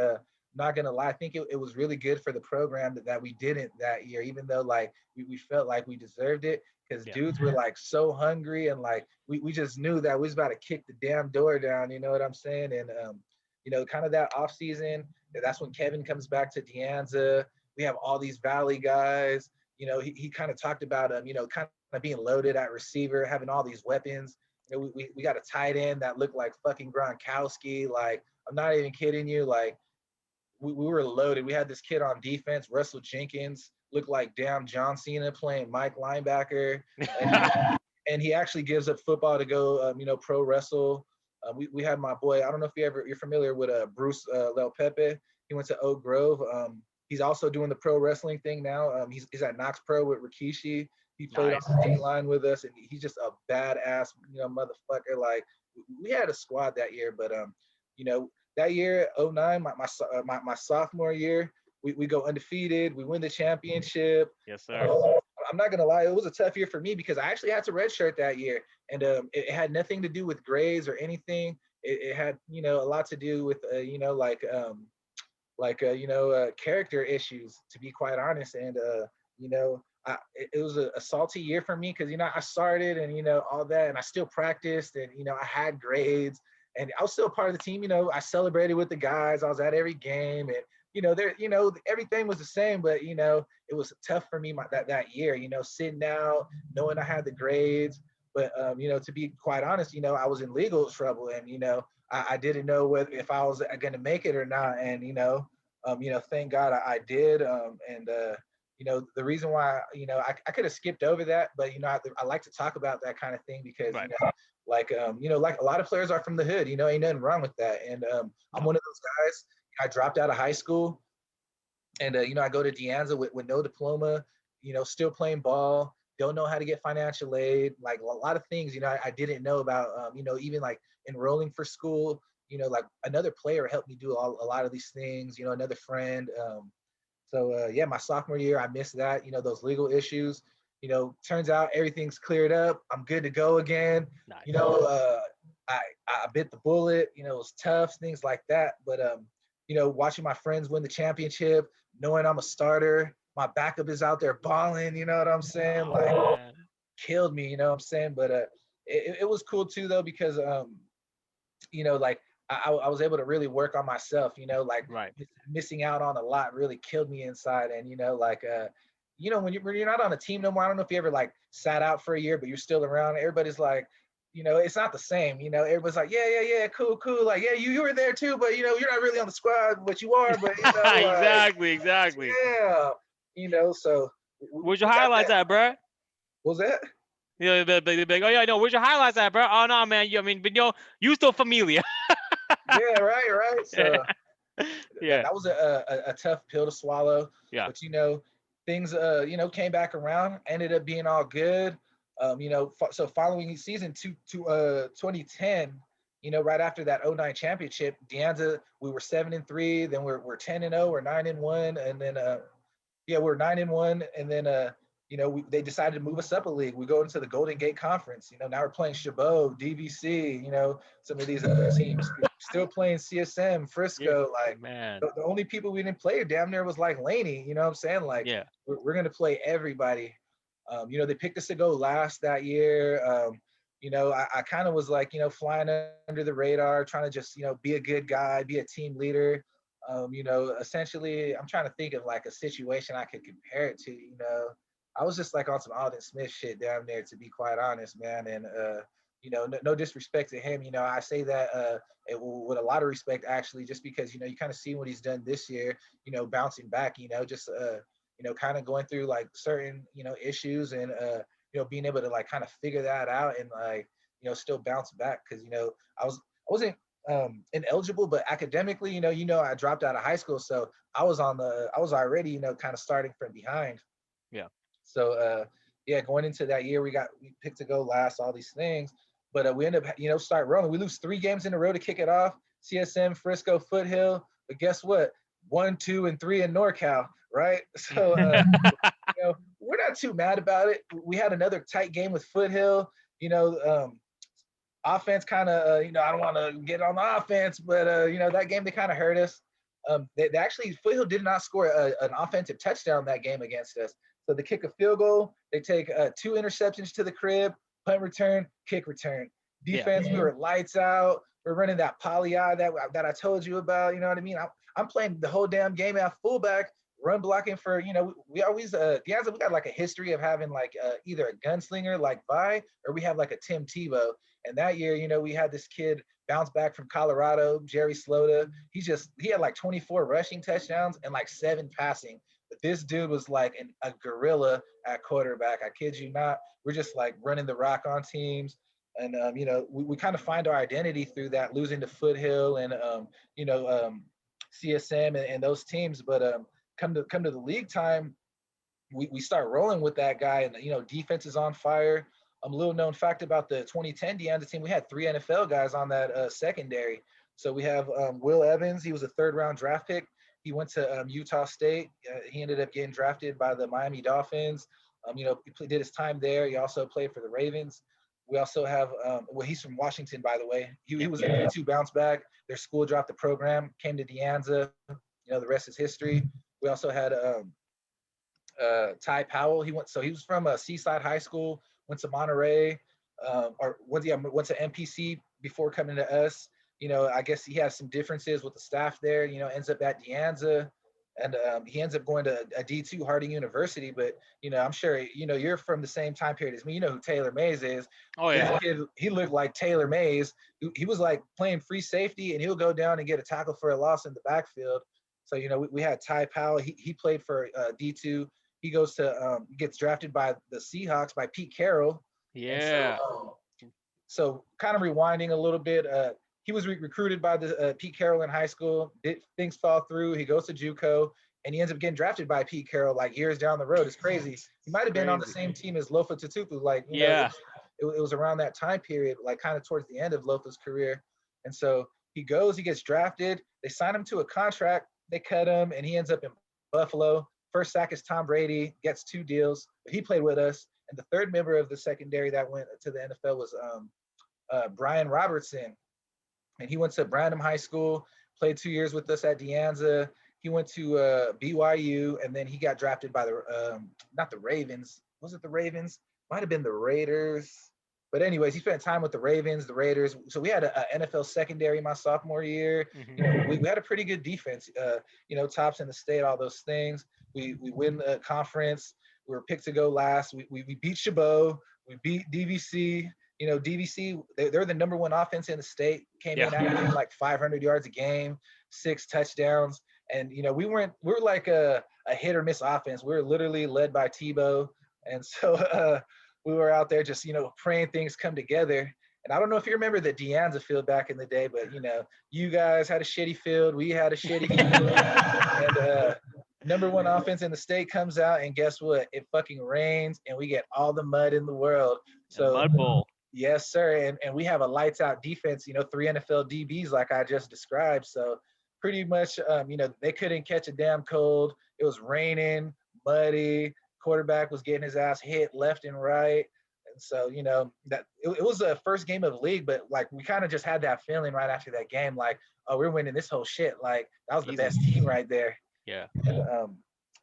not gonna lie, I think it was really good for the program that we didn't that year, even though like we felt like we deserved it because Yeah. dudes were like so hungry and like we just knew that we was about to kick the damn door down, you know what I'm saying? And kind of that off season, that's when Kevin comes back to Deanza. We have all these Valley guys. He kind of talked about kind of being loaded at receiver, having all these weapons. We got a tight end that looked like fucking Gronkowski. Like, I'm not even kidding you. Like, we were loaded. We had this kid on defense, Russell Jenkins, looked like damn John Cena playing Mike linebacker, and he actually gives up football to go, pro wrestle. We had my boy. I don't know if you're familiar with Bruce Lel Pepe. He went to Oak Grove. He's also doing the pro wrestling thing now. He's at Knox Pro with Rikishi. He played on Nice. the D line with us, and he's just a badass, motherfucker. Like, we had a squad that year, but you know, that year, '09, my sophomore year, we go undefeated. We win the championship. Yes, sir. I'm not gonna lie, it was a tough year for me because I actually had to redshirt that year, and it had nothing to do with grades or anything. It had a lot to do with character issues, to be quite honest. And it was a salty year for me because I started and all that, and I still practiced, and I had grades, and I was still part of the team. I celebrated with the guys. I was at every game, and everything was the same, but it was tough for me that year. Sitting out, knowing I had the grades, but to be quite honest, I was in legal trouble, and I didn't know whether if I was going to make it or not, and thank God I did, and the reason why I could have skipped over that, but I like to talk about that kind of thing because Right. like like a lot of players are from the hood, ain't nothing wrong with that, and I'm one of those guys. I dropped out of high school, and I go to Deanza with no diploma, still playing ball, don't know how to get financial aid, like a lot of things I didn't know about, even like enrolling for school. Like another player helped me do a lot of these things, another friend. So yeah, my sophomore year, I missed that, those legal issues. Turns out everything's cleared up. I'm good to go again. Nice. I bit the bullet. It was tough, things like that. But watching my friends win the championship, knowing I'm a starter, my backup is out there balling. You know what I'm saying? Oh, Like, man. killed me. You know what I'm saying? But it was cool too though because like I was able to really work on myself, like Right. missing out on a lot really killed me inside. And, when you're not on a team no more, I don't know if you ever like sat out for a year, but you're still around. Everybody's like, it's not the same. Everybody's like, yeah, cool. Like, yeah, you were there too, but you're not really on the squad, but you are, but like, Exactly. yeah, so Where's your we got highlights that. at, bro? What was that? Yeah, oh yeah, no. Where's your highlights at, bro? Oh no, man. I mean, but you still familiar. Yeah, right. So Yeah. that was a tough pill to swallow, Yeah. but things came back around, ended up being all good. So following season 2010, right after that '09 championship, Deanza, we were 7-3, then we're 10-0, we're 9-1, and then yeah, we're 9-1, and then they decided to move us up a league. We go into the Golden Gate Conference. Now we're playing Chabot, DVC. Some of these other teams. Still playing CSM, Yeah. Frisco. Like, Man. the only people we didn't play damn near was like Laney. You know what I'm saying? Like, Yeah. we're gonna play everybody. They picked us to go last that year. I kind of was like, flying under the radar, trying to just, be a good guy, be a team leader. Essentially, I'm trying to think of like a situation I could compare it to. I was just like on some Alden Smith shit down there, to be quite honest, man. And no disrespect to him. I say that with a lot of respect, actually, just because you kind of see what he's done this year. Bouncing back. Just kind of going through like certain issues, and being able to like kind of figure that out, and like still bounce back, because I wasn't ineligible, but academically, I dropped out of high school, so I was already, kind of starting from behind. Yeah. So yeah, going into that year, we picked to go last, all these things, but we end up, start rolling. We lose 3 games in a row to kick it off. CSM, Frisco, Foothill, but guess what? 1, 2, and 3 in NorCal, right? So we're not too mad about it. We had another tight game with Foothill. Offense kind of, I don't want to get on the offense, but that game, they kind of hurt us. They actually Foothill did not score an offensive touchdown that game against us. So they kick a field goal, they take 2 interceptions to the crib, punt return, kick return. Yeah. Defense, we were lights out. We're running that poly eye that I told you about. You know what I mean? I'm playing the whole damn game at fullback, run blocking for, we always Deanza, we got like a history of having like either a gunslinger like Vi, or we have like a Tim Tebow. And that year, we had this kid bounce back from Colorado, Jerry Slota. He had like 24 rushing touchdowns and like 7 passing. But this dude was like a gorilla at quarterback. I kid you not. We're just like running the rock on teams. And we kind of find our identity through that, losing to Foothill and CSM and those teams. But come to the league time, we start rolling with that guy, and defense is on fire. A little known fact about the 2010 Deanza team: we had 3 NFL guys on that secondary. So we have Will Evans. He was a 3rd-round draft pick. He went to Utah State. He ended up getting drafted by the Miami Dolphins. Did his time there. He also played for the Ravens. We also have, he's from Washington, by the way. He was a D2 bounce back. Their school dropped the program, came to Deanza. The rest is history. We also had Ty Powell. He was from Seaside High School, went to Monterey, went to MPC before coming to us. I guess he has some differences with the staff there. Ends up at Deanza, and he ends up going to a D2 Harding University. But I'm sure you're from the same time period as me. You know who Taylor Mays is. Oh yeah. This kid, he looked like Taylor Mays. He was like playing free safety, and he'll go down and get a tackle for a loss in the backfield. So we had Ty Powell. He played for D2. He goes to gets drafted by the Seahawks by Pete Carroll. Yeah. So kind of rewinding a little bit, he was recruited by the Pete Carroll in high school. Things fall through. He goes to JUCO, and he ends up getting drafted by Pete Carroll like years down the road. It's crazy. He might have been on the same team as Lofa Tatupu. Like, it was around that time period, like kind of towards the end of Lofa's career. And so he gets drafted. They sign him to a contract. They cut him, and he ends up in Buffalo. First sack is Tom Brady, gets 2 deals. He played with us. And the 3rd member of the secondary that went to the NFL was Brian Robertson. And he went to Branham High School, played 2 years with us at Deanza. He went to BYU, and then he got drafted by not the Ravens. Was it the Ravens? Might have been the Raiders. But anyways, he spent time with the Ravens, the Raiders. So we had an NFL secondary my sophomore year. Mm-hmm. We had a pretty good defense. Tops in the state, all those things. We win the conference. We were picked to go last. We beat Chabot. We beat DVC. DVC, they're the number 1 offense in the state. Came in averaging like 500 yards a game, 6 touchdowns. And, we were like a hit or miss offense. We were literally led by Tebow. And so we were out there just, praying things come together. And I don't know if you remember the Deanza field back in the day, but, you guys had a shitty field. We had a shitty field. And number 1 offense in the state comes out, and guess what? It fucking rains, and we get all the mud in the world. So Mud Bowl. Yes, sir. And we have a lights out defense, 3 NFL DBs like I just described. So pretty much, they couldn't catch a damn cold. It was raining, muddy. Quarterback was getting his ass hit left and right. And so, that it was the first game of the league, but like we kind of just had that feeling right after that game, like, oh, we're winning this whole shit. Like that was the best team right there. Yeah.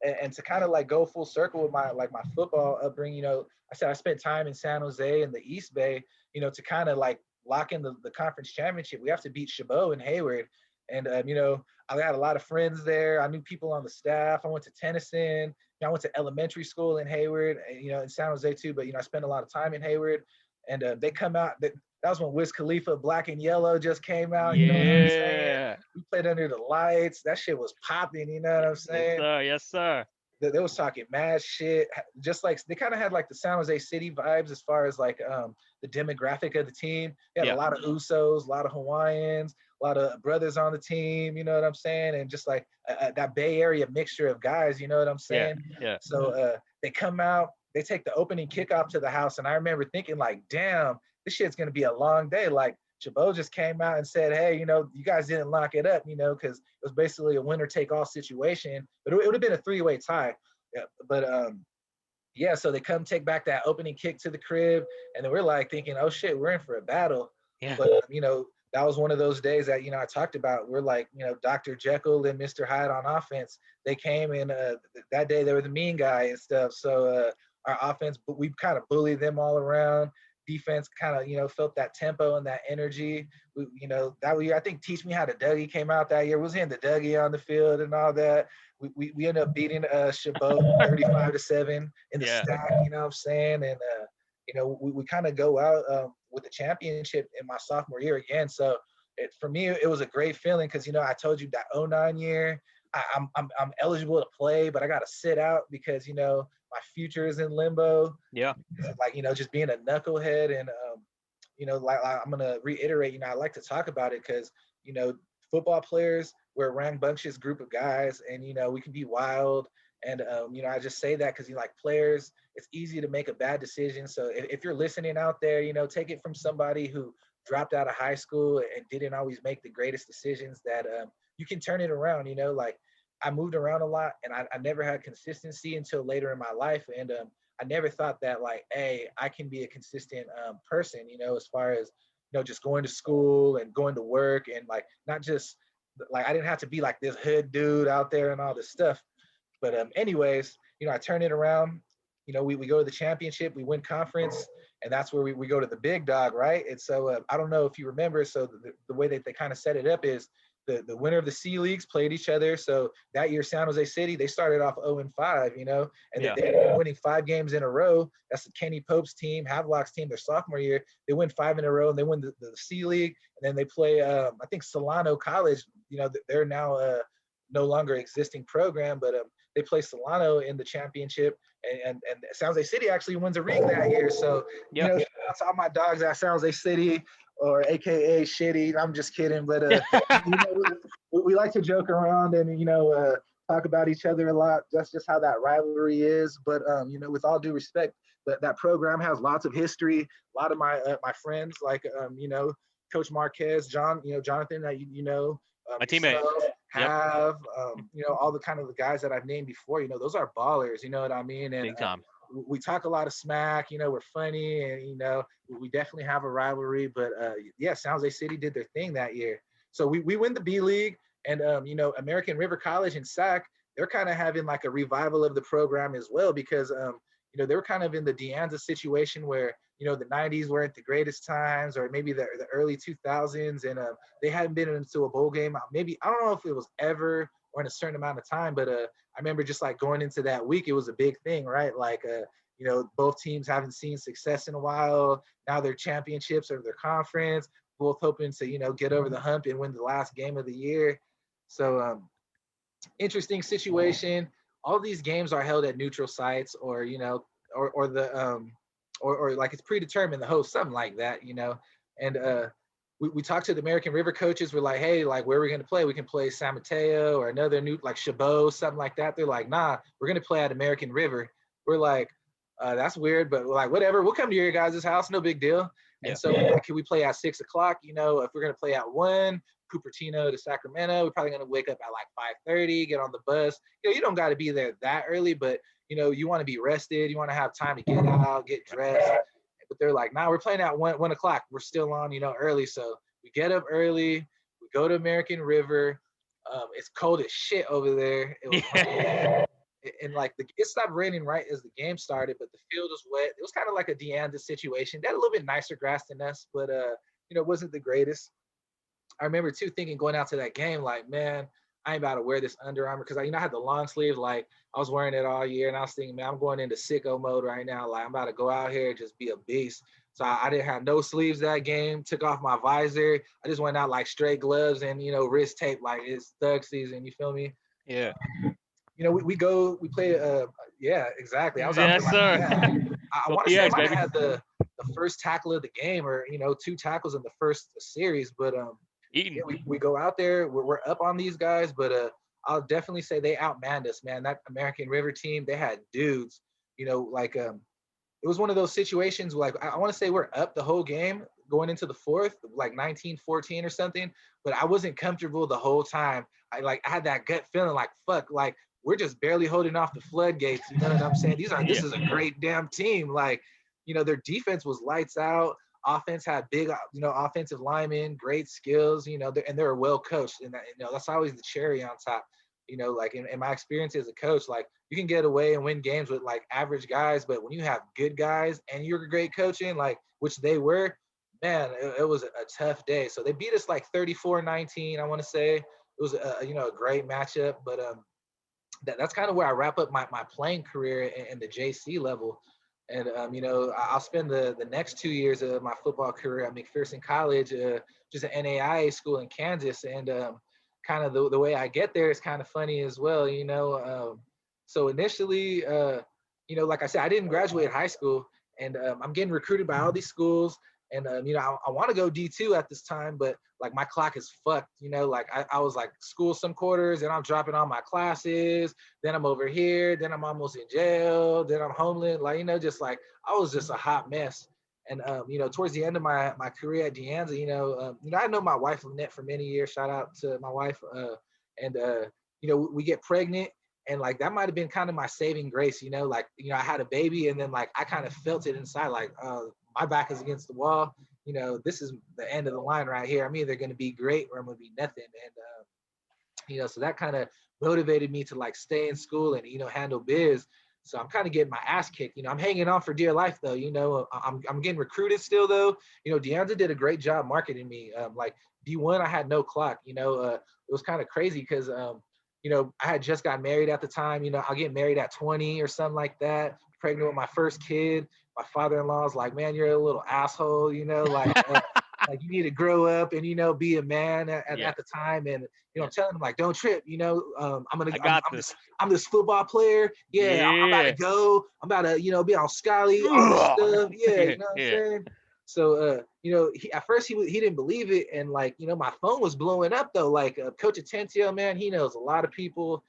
And to kind of like go full circle with my football upbringing, I said I spent time in San Jose and the East Bay, to kind of like lock in the conference championship. We have to beat Chabot and Hayward. And, I had a lot of friends there. I knew people on the staff. I went to Tennyson. I went to elementary school in Hayward, in San Jose too. But, I spent a lot of time in Hayward. And they come out. That was when Wiz Khalifa Black and Yellow just came out. You know what I'm saying? We played under the lights. That shit was popping. You know what I'm saying? Yes, sir. They was talking mad shit. Just like they kind of had like the San Jose City vibes as far as like the demographic of the team. They had a lot of Usos, a lot of Hawaiians, a lot of brothers on the team. You know what I'm saying? And just like that Bay Area mixture of guys. You know what I'm saying? Yeah. So they come out. They take the opening kickoff to the house, and I remember thinking like, damn, this shit's gonna be a long day. Like Chabot just came out and said, hey, you guys didn't lock it up, because it was basically a winner take all situation, but it would have been a 3-way tie. Yeah, but so they come take back that opening kick to the crib, and then we're like thinking, oh shit, we're in for a battle. Yeah. But that was one of those days that, I talked about. We're like, Dr. Jekyll and Mr. Hyde on offense. They came and that day they were the mean guy and stuff. So our offense, but we kind of bullied them all around. Defense kind of, felt that tempo and that energy. That year, I think Teach Me How to Dougie came out that year. We was hitting the Dougie on the field and all that. We ended up beating Chabot 35-7 in the Yeah. stack, you know what I'm saying? And, we kind of go out with the championship in my sophomore year again. So for me, it was a great feeling because, I told you that '09 year, I'm eligible to play, but I got to sit out because, my future is in limbo. Yeah. Like, just being a knucklehead and, like I'm going to reiterate, I like to talk about it because, football players, we're a rambunctious group of guys and, we can be wild. And, I just say that because, like players, it's easy to make a bad decision. So if you're listening out there, take it from somebody who dropped out of high school and didn't always make the greatest decisions that you can turn it around, like I moved around a lot and I never had consistency until later in my life. And I never thought that like, hey, I can be a consistent person, as far as, just going to school and going to work and like, not just like, I didn't have to be like this hood dude out there and all this stuff. But anyways, I turn it around. We go to the championship, we win conference, and that's where we go to the big dog, right? And so I don't know if you remember, so the way that they kind of set it up is the winner of the C leagues played each other. So that year, San Jose City, they started off 0-5, and Yeah. they ended up winning 5 games in a row. That's the Kenny Pope's team, Havelock's team, their sophomore year. They win 5 in a row, and they win the C League. And then they play, I think, Solano College. They're now no longer existing program, but they play Solano in the championship, and San Jose City actually wins a ring that year. So, Yeah. shout out to all my dogs at San Jose City, or AKA Shitty. I'm just kidding, but we like to joke around and talk about each other a lot. That's just how that rivalry is. But with all due respect, that program has lots of history. A lot of my friends, like Coach Marquez, Jonathan, that My teammate. have all the kind of the guys that I've named before. Those are ballers. You know what I mean? And Big time. we talk a lot of smack. We're funny, and we definitely have a rivalry. But yeah, San Jose City did their thing that year. So we win the B League, and American River College and SAC, they're kind of having like a revival of the program as well because they were kind of in the Anza situation where the 90s weren't the greatest times, or maybe the early 2000s, and they hadn't been into a bowl game. Maybe, I don't know if it was ever or in a certain amount of time, but I remember just like going into that week, it was a big thing, right? Like, both teams haven't seen success in a while. Now they're championships or their conference, both hoping to, get over the hump and win the last game of the year. So interesting situation. All these games are held at neutral sites, or or the or like it's predetermined, the host, something like that, and we talked to the American River coaches. We're like, hey, like, where are we going to play? We can play San Mateo or another new, like Chabot, something like that. They're like, nah, we're going to play at American River. We're like, that's weird, but we're like, whatever, we'll come to your guys' house, no big deal. And so we're like, can we play at 6 o'clock? If we're going to play at 1, Cupertino to Sacramento, we're probably going to wake up at like 5:30, get on the bus. You don't got to be there that early, but you want to be rested. You want to have time to get out, get dressed. But they're like, nah, we're playing at 1 o'clock. We're still on, early. So we get up early. We go to American River. It's cold as shit over there. It was and like it stopped raining right as the game started, but the field was wet. It was kind of like a DeAnda situation. They had a little bit nicer grass than us, but it wasn't the greatest. I remember too thinking going out to that game, like, man, I ain't about to wear this Under Armour because I had the long sleeves. Like, I was wearing it all year, and I was thinking, man, I'm going into sicko mode right now. Like, I'm about to go out here and just be a beast. So I didn't have no sleeves that game. Took off my visor. I just went out like straight gloves and wrist tape. Like, it's thug season. You feel me? Yeah. We play. Yeah, exactly. I was Yes, sir. I want to say I might have had the first tackle of the game, or 2 tackles in the first series, but yeah, we go out there, we're up on these guys, but I'll definitely say they outmanned us, man. That American River team, they had dudes, like it was one of those situations like I want to say we're up the whole game going into the fourth, like 19-14 or something, but I wasn't comfortable the whole time. I had that gut feeling like, fuck, like we're just barely holding off the floodgates. You know what I'm saying? This is a great damn team. Like, their defense was lights out. offense had big, offensive linemen, great skills, and they're well coached. And that, that's always the cherry on top. Like in my experience as a coach, like you can get away and win games with like average guys, but when you have good guys and you're great coaching, like which they were, man, it was a tough day. So they beat us like 34-19, I want to say. It was a great matchup, but that's kind of where I wrap up my playing career in the JC level. And I'll spend the next 2 years of my football career at McPherson College, just an NAIA school in Kansas. And kind of the way I get there is kind of funny as well. So initially, like I said, I didn't graduate high school, and I'm getting recruited by all these schools. And I want to go D2 at this time, but like my clock is fucked. Like I was like school some quarters, and I'm dropping all my classes. Then I'm over here. Then I'm almost in jail. Then I'm homeless. Like just like I was just a hot mess. And towards the end of my career at Anza, I know my wife Lynette for many years. Shout out to my wife. And we get pregnant, and like that might have been kind of my saving grace. Like I had a baby, and then like I kind of felt it inside, like my back is against the wall. This is the end of the line right here. I'm either going to be great or I'm going to be nothing. And so that kind of motivated me to like stay in school and handle biz. So I'm kind of getting my ass kicked. I'm hanging on for dear life though. I'm getting recruited still though. Deonza did a great job marketing me. Like D1, I had no clock. It was kind of crazy because I had just got married at the time. I'll get married at 20 or something like that. Pregnant with my first kid. My father-in-law was like, "Man, you're a little asshole." Like you need to grow up and be a man at the time. And I'm telling him like, don't trip. I'm this football player. Yeah, I'm about to go. I'm about to be on Scally, all this stuff. Yeah, you know what I'm saying. So at first he didn't believe it, and like my phone was blowing up though. Like Coach Atencio, man, he knows a lot of people.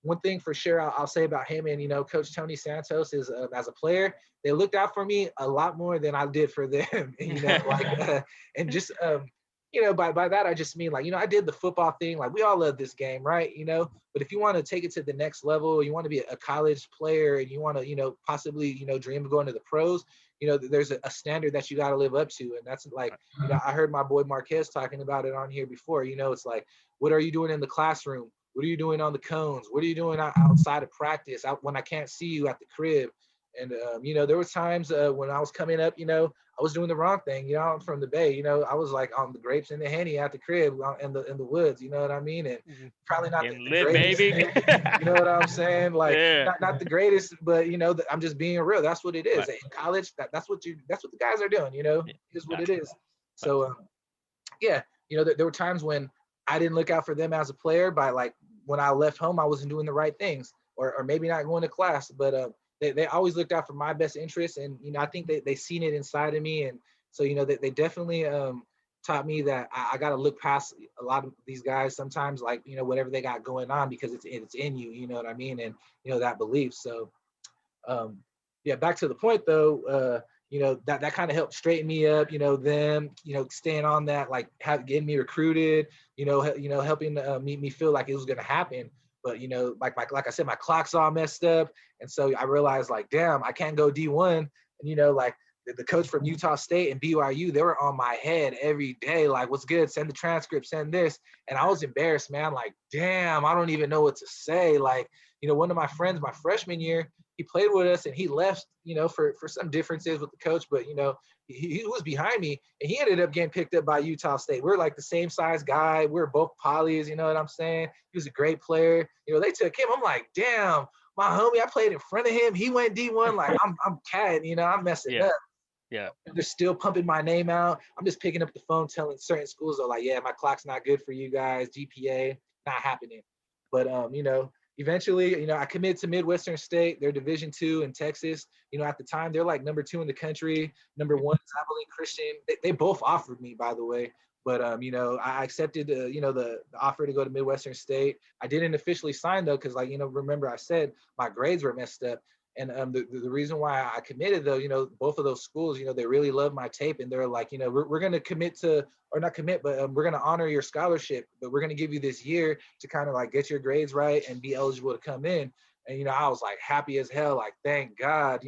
One thing for sure I'll say about him and Coach Tony Santos is as a player, they looked out for me a lot more than I did for them. And just by that I just mean like I did the football thing. Like we all love this game, right? But if you want to take it to the next level, you want to be a college player, and you want to possibly dream of going to the pros. There's a standard that you got to live up to, and that's like I heard my boy Marquez talking about it on here before. It's like, what are you doing in the classroom? What are you doing on the cones? What are you doing outside of practice when I can't see you at the crib? And, there were times when I was coming up, I was doing the wrong thing. I'm from the Bay, I was like on the grapes and the Henny at the crib in the woods, you know what I mean? And probably not the greatest, baby. you know what I'm saying? Like Yeah. not the greatest, but I'm just being real. That's what it is. Right. In college, that's what the guys are doing, is what it is. So, yeah, there were times when I didn't look out for them as a player. By like when I left home, I wasn't doing the right things, or maybe not going to class. But they always looked out for my best interests, and I think they seen it inside of me, and so they definitely taught me that I got to look past a lot of these guys sometimes, like whatever they got going on, because it's in you, you know what I mean, and that belief. So yeah, back to the point though. That kind of helped straighten me up, them, staying on that, like getting me recruited, helping me feel like it was going to happen. But, like I said, my clock's all messed up. And so I realized like, damn, I can't go D1. And, like the coach from Utah State and BYU, they were on my head every day. Like, what's good? Send the transcript, send this. And I was embarrassed, man. Like, damn, I don't even know what to say. Like, one of my friends, my freshman year, he played with us and he left, for some differences with the coach, but, he was behind me and he ended up getting picked up by Utah State. We're like the same size guy. We're both polys, you know what I'm saying? He was a great player. They took him. I'm like, damn, my homie, I played in front of him. He went D1. Like I'm cat, I'm messing up. Yeah. They're still pumping my name out. I'm just picking up the phone, telling certain schools, they're like, yeah, my clock's not good for you guys. GPA, not happening. But, eventually, I committed to Midwestern State. They're Division II in Texas. At the time, they're like number 2 in the country. Number 1 is Abilene Christian. They both offered me, by the way. But, I accepted, the offer to go to Midwestern State. I didn't officially sign, though, because, remember I said my grades were messed up. And the reason why I committed, though, both of those schools, they really love my tape. And they're like, we're going to commit to, or not commit, but we're going to honor your scholarship. But we're going to give you this year to kind of like get your grades right and be eligible to come in. And, I was like happy as hell, like, thank God,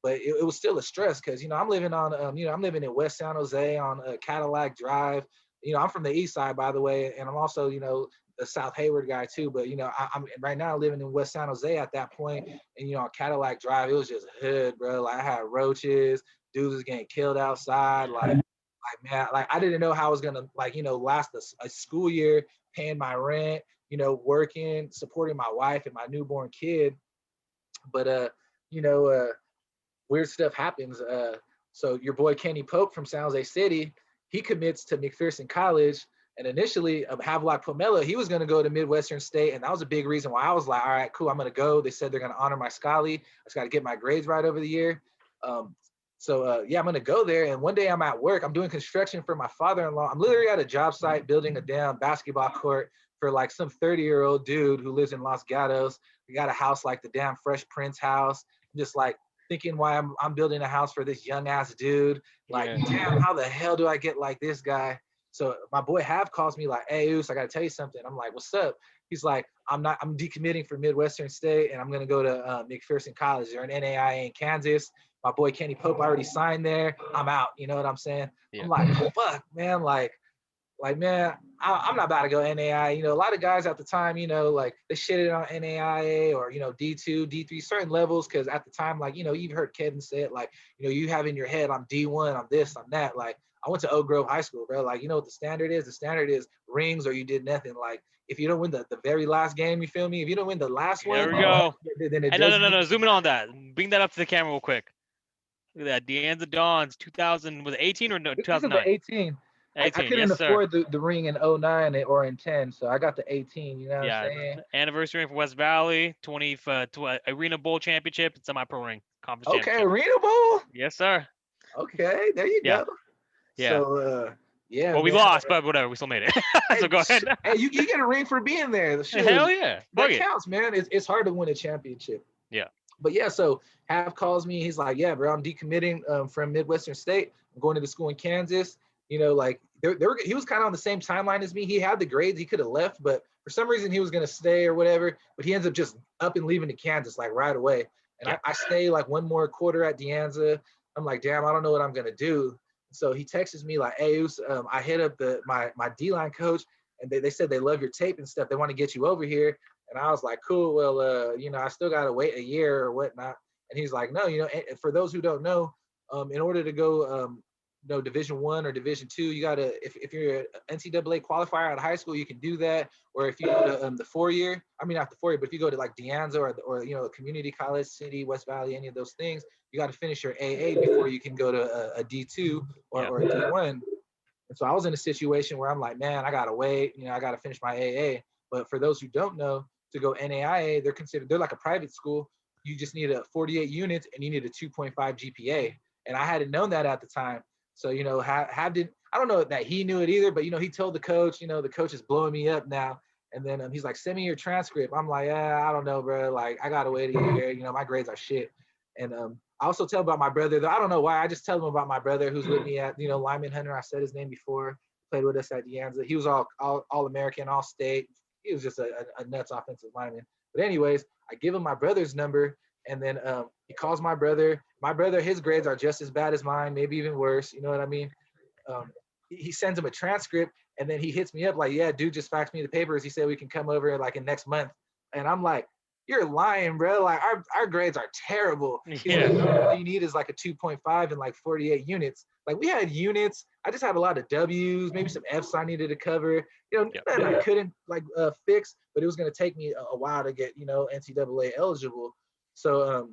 but it was still a stress because, I'm living on, I'm living in West San Jose on Cadillac Drive. I'm from the east side, by the way, and I'm also, a South Hayward guy too. But, I'm right now living in West San Jose at that point, and, on Cadillac Drive, it was just hood, bro. Like I had roaches, dudes was getting killed outside. Like man, like I didn't know how I was gonna last a school year, paying my rent, working, supporting my wife and my newborn kid. But you know, weird stuff happens. So your boy Kenny Pope from San Jose City, he commits to McPherson College. And initially, Havelock Pomelo, he was going to go to Midwestern State. And that was a big reason why I was like, all right, cool, I'm going to go. They said they're going to honor my Scally. I just got to get my grades right over the year. Yeah, I'm going to go there. And one day I'm at work. I'm doing construction for my father-in-law. I'm literally at a job site building a damn basketball court for like some 30-year-old dude who lives in Los Gatos. We got a house like the damn Fresh Prince house. I'm just like thinking why I'm building a house for this young ass dude. Like, damn, how the hell do I get like this guy? So my boy Hav calls me like, hey, Oos, I got to tell you something. I'm like, what's up? He's like, I'm decommitting from Midwestern State and I'm going to go to McPherson College. They're an NAIA in Kansas. My boy Kenny Pope already signed there. I'm out. You know what I'm saying? Yeah. I'm like, fuck, man. Like, man, I'm not about to go NAIA. A lot of guys at the time, like they shitted on NAIA or, D2, D3, certain levels. Cause at the time, like, you've heard Kevin say it, like, you have in your head, I'm D1, I'm this, I'm that. Like, I went to Oak Grove High School, bro. Like, you know what the standard is? The standard is rings or you did nothing. Like, if you don't win the very last game, you feel me? If you don't win the last one, there we go. Then it no. Zoom in on that. Bring that up to the camera real quick. Look at that. The Anza Dons 2000, was it 18 or no? 2009? 18. I couldn't afford the ring in 09 or in 10, so I got the 18. You know what I'm saying? Anniversary ring for West Valley, 20 Arena Bowl Championship, and semi-pro ring conference championship. Okay, Arena Bowl. Yes, sir. Okay, there you go. Yeah. So yeah. Well, we lost, but whatever, we still made it. So go ahead. Hey, you get a ring for being there. Hell yeah. That counts, man. It's hard to win a championship. Yeah. But yeah, so Hav calls me. He's like, yeah, bro, I'm decommitting from Midwestern State. I'm going to the school in Kansas. Like he was kind of on the same timeline as me. He had the grades. He could have left, but for some reason he was going to stay or whatever. But he ends up just up and leaving to Kansas like right away. And I stay like one more quarter at De Anza. I'm like, damn, I don't know what I'm going to do. So he texts me like, hey, I hit up my D-line coach, and they said they love your tape and stuff. They want to get you over here. And I was like, cool. Well, I still got to wait a year or whatnot. And he's like, no, for those who don't know, in order to go, Division I or Division II, you got to, if you're an NCAA qualifier out of high school, you can do that. Or if you go to the 4-year, I mean, not the 4-year, but if you go to like De Anza or a community college, City, West Valley, any of those things, you got to finish your AA before you can go to a D2 or a D1. And so I was in a situation where I'm like, man, I got to wait. I got to finish my AA. But for those who don't know, to go NAIA, they're like a private school. You just need a 48 units and you need a 2.5 GPA. And I hadn't known that at the time. So, I don't know that he knew it either, but, he told the coach, the coach is blowing me up now. And then he's like, send me your transcript. I'm like, I don't know, bro. Like, I got to wait a year. My grades are shit. And I also tell about my brother, though. I don't know why. I just tell him about my brother who's with me at, Lyman Hunter. I said his name before, played with us at De Anza. He was all American, all state. He was just a nuts offensive lineman. But anyways, I give him my brother's number. And then he calls my brother. My brother, his grades are just as bad as mine, maybe even worse. You know what I mean? He sends him a transcript, and then he hits me up like, yeah, dude just faxed me the papers. He said we can come over like in next month. And I'm like, you're lying, bro. Like our grades are terrible. Yeah. All you need is like a 2.5 and like 48 units. Like we had units. I just had a lot of W's, maybe some F's I needed to cover. That I couldn't fix, but it was going to take me a while to get, NCAA eligible. So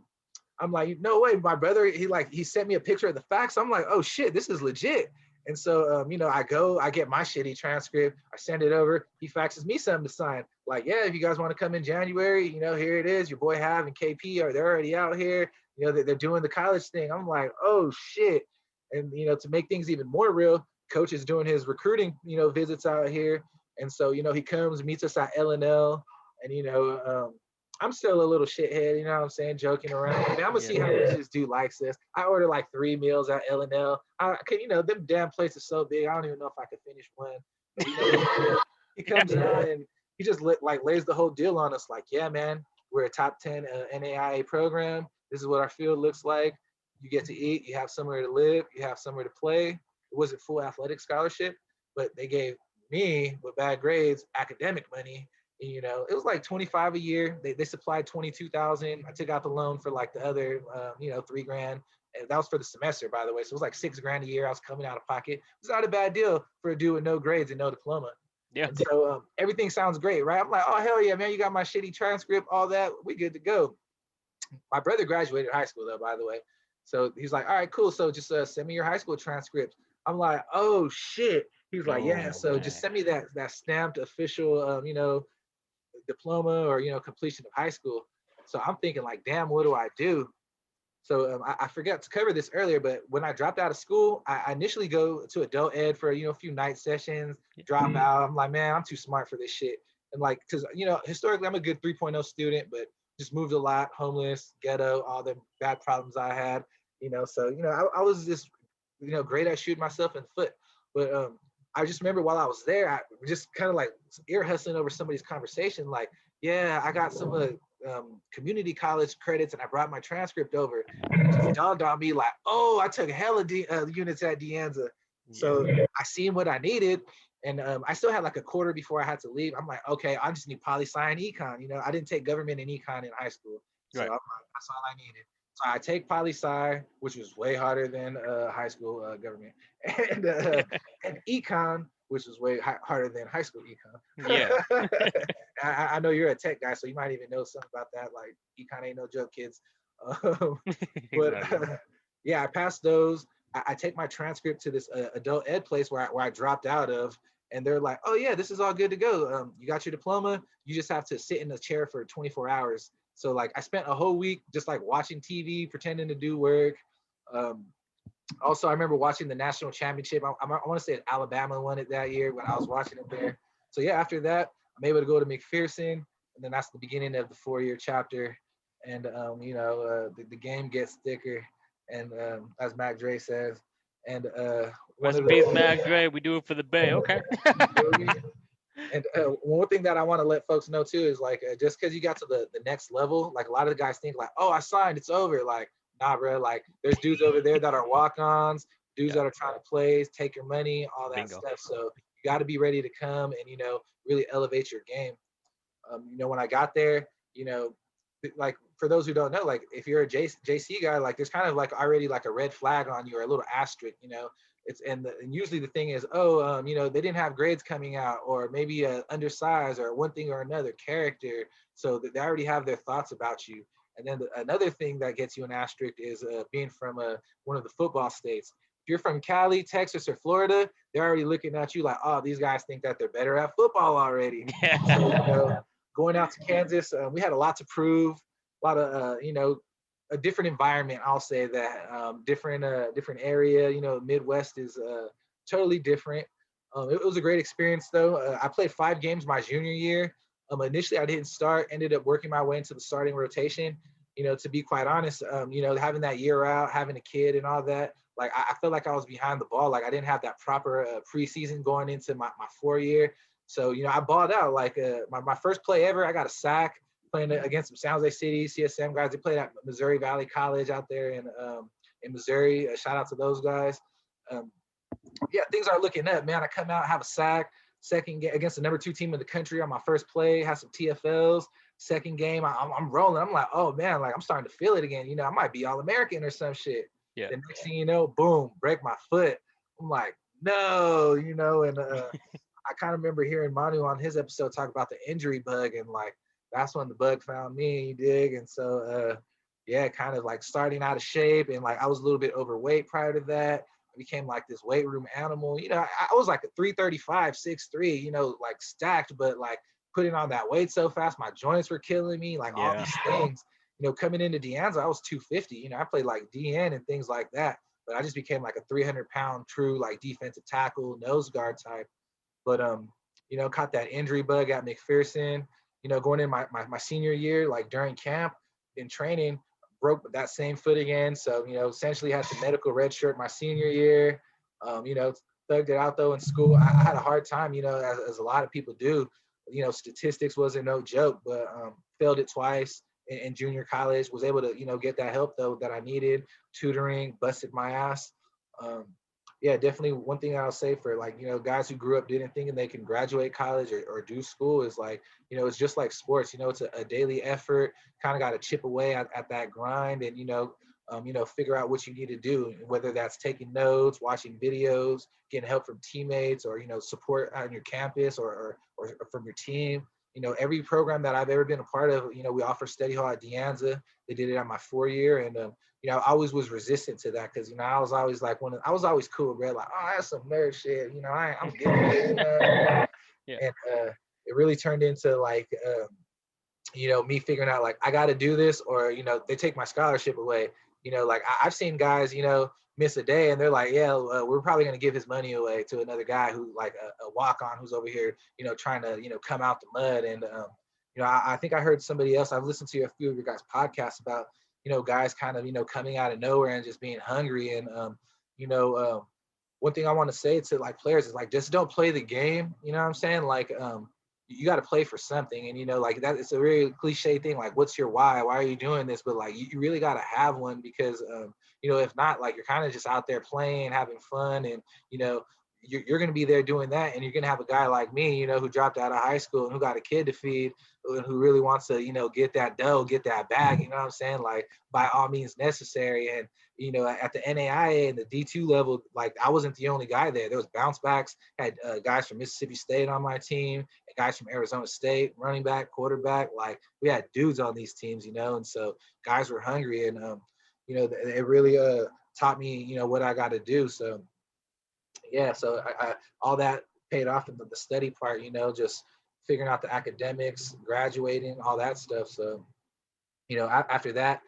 I'm like, no way. My brother, he sent me a picture of the fax. I'm like, oh shit, this is legit. And so, I get my shitty transcript. I send it over. He faxes me something to sign. Like, yeah, if you guys want to come in January, here it is. Your boy Hav and KP they're already out here. They're doing the college thing. I'm like, oh shit. And, to make things even more real, coach is doing his recruiting, visits out here. And so, he comes, meets us at LNL, and, I'm still a little shithead, you know what I'm saying, joking around. I mean, I'm gonna see how much this dude likes this. I order like 3 meals at L&L. Them damn plates are so big, I don't even know if I could finish one. But, he comes in and he just lays the whole deal on us. Like, yeah, man, we're a top 10 NAIA program. This is what our field looks like. you get to eat, you have somewhere to live, you have somewhere to play. It wasn't full athletic scholarship, but they gave me with bad grades academic money. And, it was like 25 a year. They supplied 22,000. I took out the loan for like the other, 3 grand. And that was for the semester, by the way. So it was like 6 grand a year. I was coming out of pocket. It's not a bad deal for a dude with no grades and no diploma. Yeah. And so everything sounds great, right? I'm like, oh hell yeah, man! You got my shitty transcript, all that. We good to go. My brother graduated high school though, by the way. So he's like, all right, cool. So just send me your high school transcripts. I'm like, oh shit. He's like, yeah. Oh So just man. send me that stamped official, diploma or completion of high school. So I'm thinking like, damn, what do I do? So I forgot to cover this earlier, but when I dropped out of school, I initially go to adult ed for a few night sessions, drop out. I'm like, man, I'm too smart for this shit. And like, cause historically I'm a good 3.0 student, but just moved a lot, homeless, ghetto, all the bad problems I had. So I was just great at shooting myself in the foot. But I just remember while I was there, I just kind of like ear hustling over somebody's conversation, like, yeah, I got some community college credits and I brought my transcript over. And it just dawned on me like, oh, I took hella units at De Anza. So Yeah. I seen what I needed. And I still had like a quarter before I had to leave. I'm like, okay, I just need poli-sci and econ. I didn't take government and econ in high school. So Right. I'm like, that's all I needed. So I take poli-sci, which was way harder than high school government, and and econ, which was way harder than high school Yeah. econ. I know you're a tech guy, so you might even know something about that. Like econ ain't no joke, kids. Um, but Exactly. yeah, I passed those. I take my transcript to this adult ed place where I dropped out of, and they're like, "Oh yeah, this is all good to go. You got your diploma. You just have to sit in a chair for 24 hours." So like, I spent a whole week just like watching TV, pretending to do work. Um, Also, I remember watching the national championship. I want to say Alabama won it that year when I was watching it there. So yeah, after that, I'm able to go to McPherson, and then that's the beginning of the 4-year chapter. And the game gets thicker, and as Mac Dre says, and one Rest of in peace, the Mac Dre. We do it for the Bay. Okay. and one thing that I want to let folks know too is like just because you got to the next level, like a lot of the guys think like, oh, I signed, it's over. Like, nah, bro. Like, there's dudes over there that are walk-ons, dudes Yeah. that are trying to play, take your money, all that Bingo. stuff. So you got to be ready to come and really elevate your game. When I got there, like for those who don't know, like if you're a JC guy, like there's kind of like already like a red flag on you or a little asterisk. It's and usually the thing is, oh, they didn't have grades coming out, or maybe undersized, or one thing or another character, so that they already have their thoughts about you. And then another thing that gets you an asterisk is being from one of the football states. If you're from Cali, Texas, or Florida, they're already looking at you like, oh, these guys think that they're better at football already. So Yeah. going out to Kansas, we had a lot to prove, a lot of a different environment. I'll say that different area. Midwest is totally different. It was a great experience though. I played 5 games my junior year. Initially, I didn't start. Ended up working my way into the starting rotation. To be quite honest, having that year out, having a kid and all that, like I felt like I was behind the ball. Like I didn't have that proper preseason going into my 4 year. So, I balled out. Like my first play ever, I got a sack playing against some San Jose City CSM guys. They played at Missouri Valley College out there in Missouri. Shout out to those guys. Um, yeah, things are looking up, man. I come out, have a sack. Second game against the number 2 team in the country on my first play, have some TFLs. Second game, I'm rolling. I'm like, oh man, like I'm starting to feel it again. I might be All American or some shit. Yeah. The next thing you know, boom, break my foot. I'm like, no, and I kind of remember hearing Manu on his episode talk about the injury bug, and like that's when the bug found me, you dig? And so yeah, kind of like starting out of shape, and like I was a little bit overweight prior to that. I became like this weight room animal. I was like a 335, 6'3", like stacked, but like putting on that weight so fast, my joints were killing me, like all Yeah. these things. Coming into De Anza, I was 250. I played like DN and things like that, but I just became like a 300-pound true like defensive tackle, nose guard type. But caught that injury bug at McPherson. Going in my senior year, like during camp in training, broke that same foot again. So essentially had to medical redshirt my senior year. Thugged it out though in school. I had a hard time, as a lot of people do. Statistics wasn't no joke, but failed it twice. in junior college. Was able to, get that help though that I needed, tutoring, busted my ass. Um, yeah, definitely one thing I'll say for like, guys who grew up didn't think they can graduate college or do school is like, it's just like sports, it's a daily effort, kind of got to chip away at that grind and, figure out what you need to do, whether that's taking notes, watching videos, getting help from teammates or, support on your campus or from your team. Every program that I've ever been a part of, we offer study hall at Anza. They did it at my 4 year. And, I always was resistant to that because, I was always like I was always cool, bro. Like, oh, that's some nerd shit. I'm getting it, Yeah. And it really turned into like, me figuring out like I got to do this or, they take my scholarship away. Like I've seen guys, miss a day and they're like, yeah, we're probably going to give his money away to another guy who like a walk on who's over here, trying to, come out the mud. And, I think I heard somebody else, I've listened to a few of your guys' podcasts about, guys kind of, coming out of nowhere and just being hungry. And, you know, one thing I want to say to like players is like, just don't play the game. You know what I'm saying? Like, you got to play for something. And, like that, it's a very cliche thing. Like, what's your why? Why are you doing this? But like, you really got to have one because, if not, like you're kind of just out there playing, having fun. And, you're going to be there doing that. And you're going to have a guy like me, who dropped out of high school and who got a kid to feed and who really wants to, get that dough, get that bag, you know what I'm saying? Like by all means necessary. And, at the NAIA and the D2 level, like I wasn't the only guy there. There was bounce backs, had guys from Mississippi State on my team, guys from Arizona State, running back, quarterback. Like we had dudes on these teams, and so guys were hungry and, it really taught me, what I got to do. So, yeah, so I all that paid off in the study part, just figuring out the academics, graduating, all that stuff. So, after that,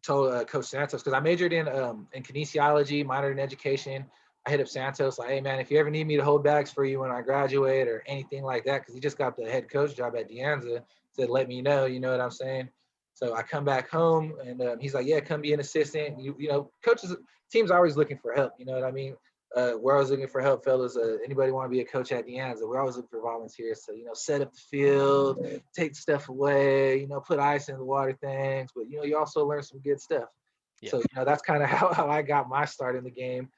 told Coach Santos because I majored in kinesiology, minored in education. I hit up Santos like, hey man, if you ever need me to hold bags for you when I graduate or anything like that, because he just got the head coach job at De Anza, said let me know. You know what I'm saying? So I come back home and he's like, yeah, come be an assistant. Coaches, teams are always looking for help. You know what I mean? We're always looking for help, fellas. Anybody want to be a coach at De Anza? We're always looking for volunteers to, set up the field, take stuff away, put ice in the water things. But, you also learn some good stuff. Yeah. So, that's kind of how I got my start in the game.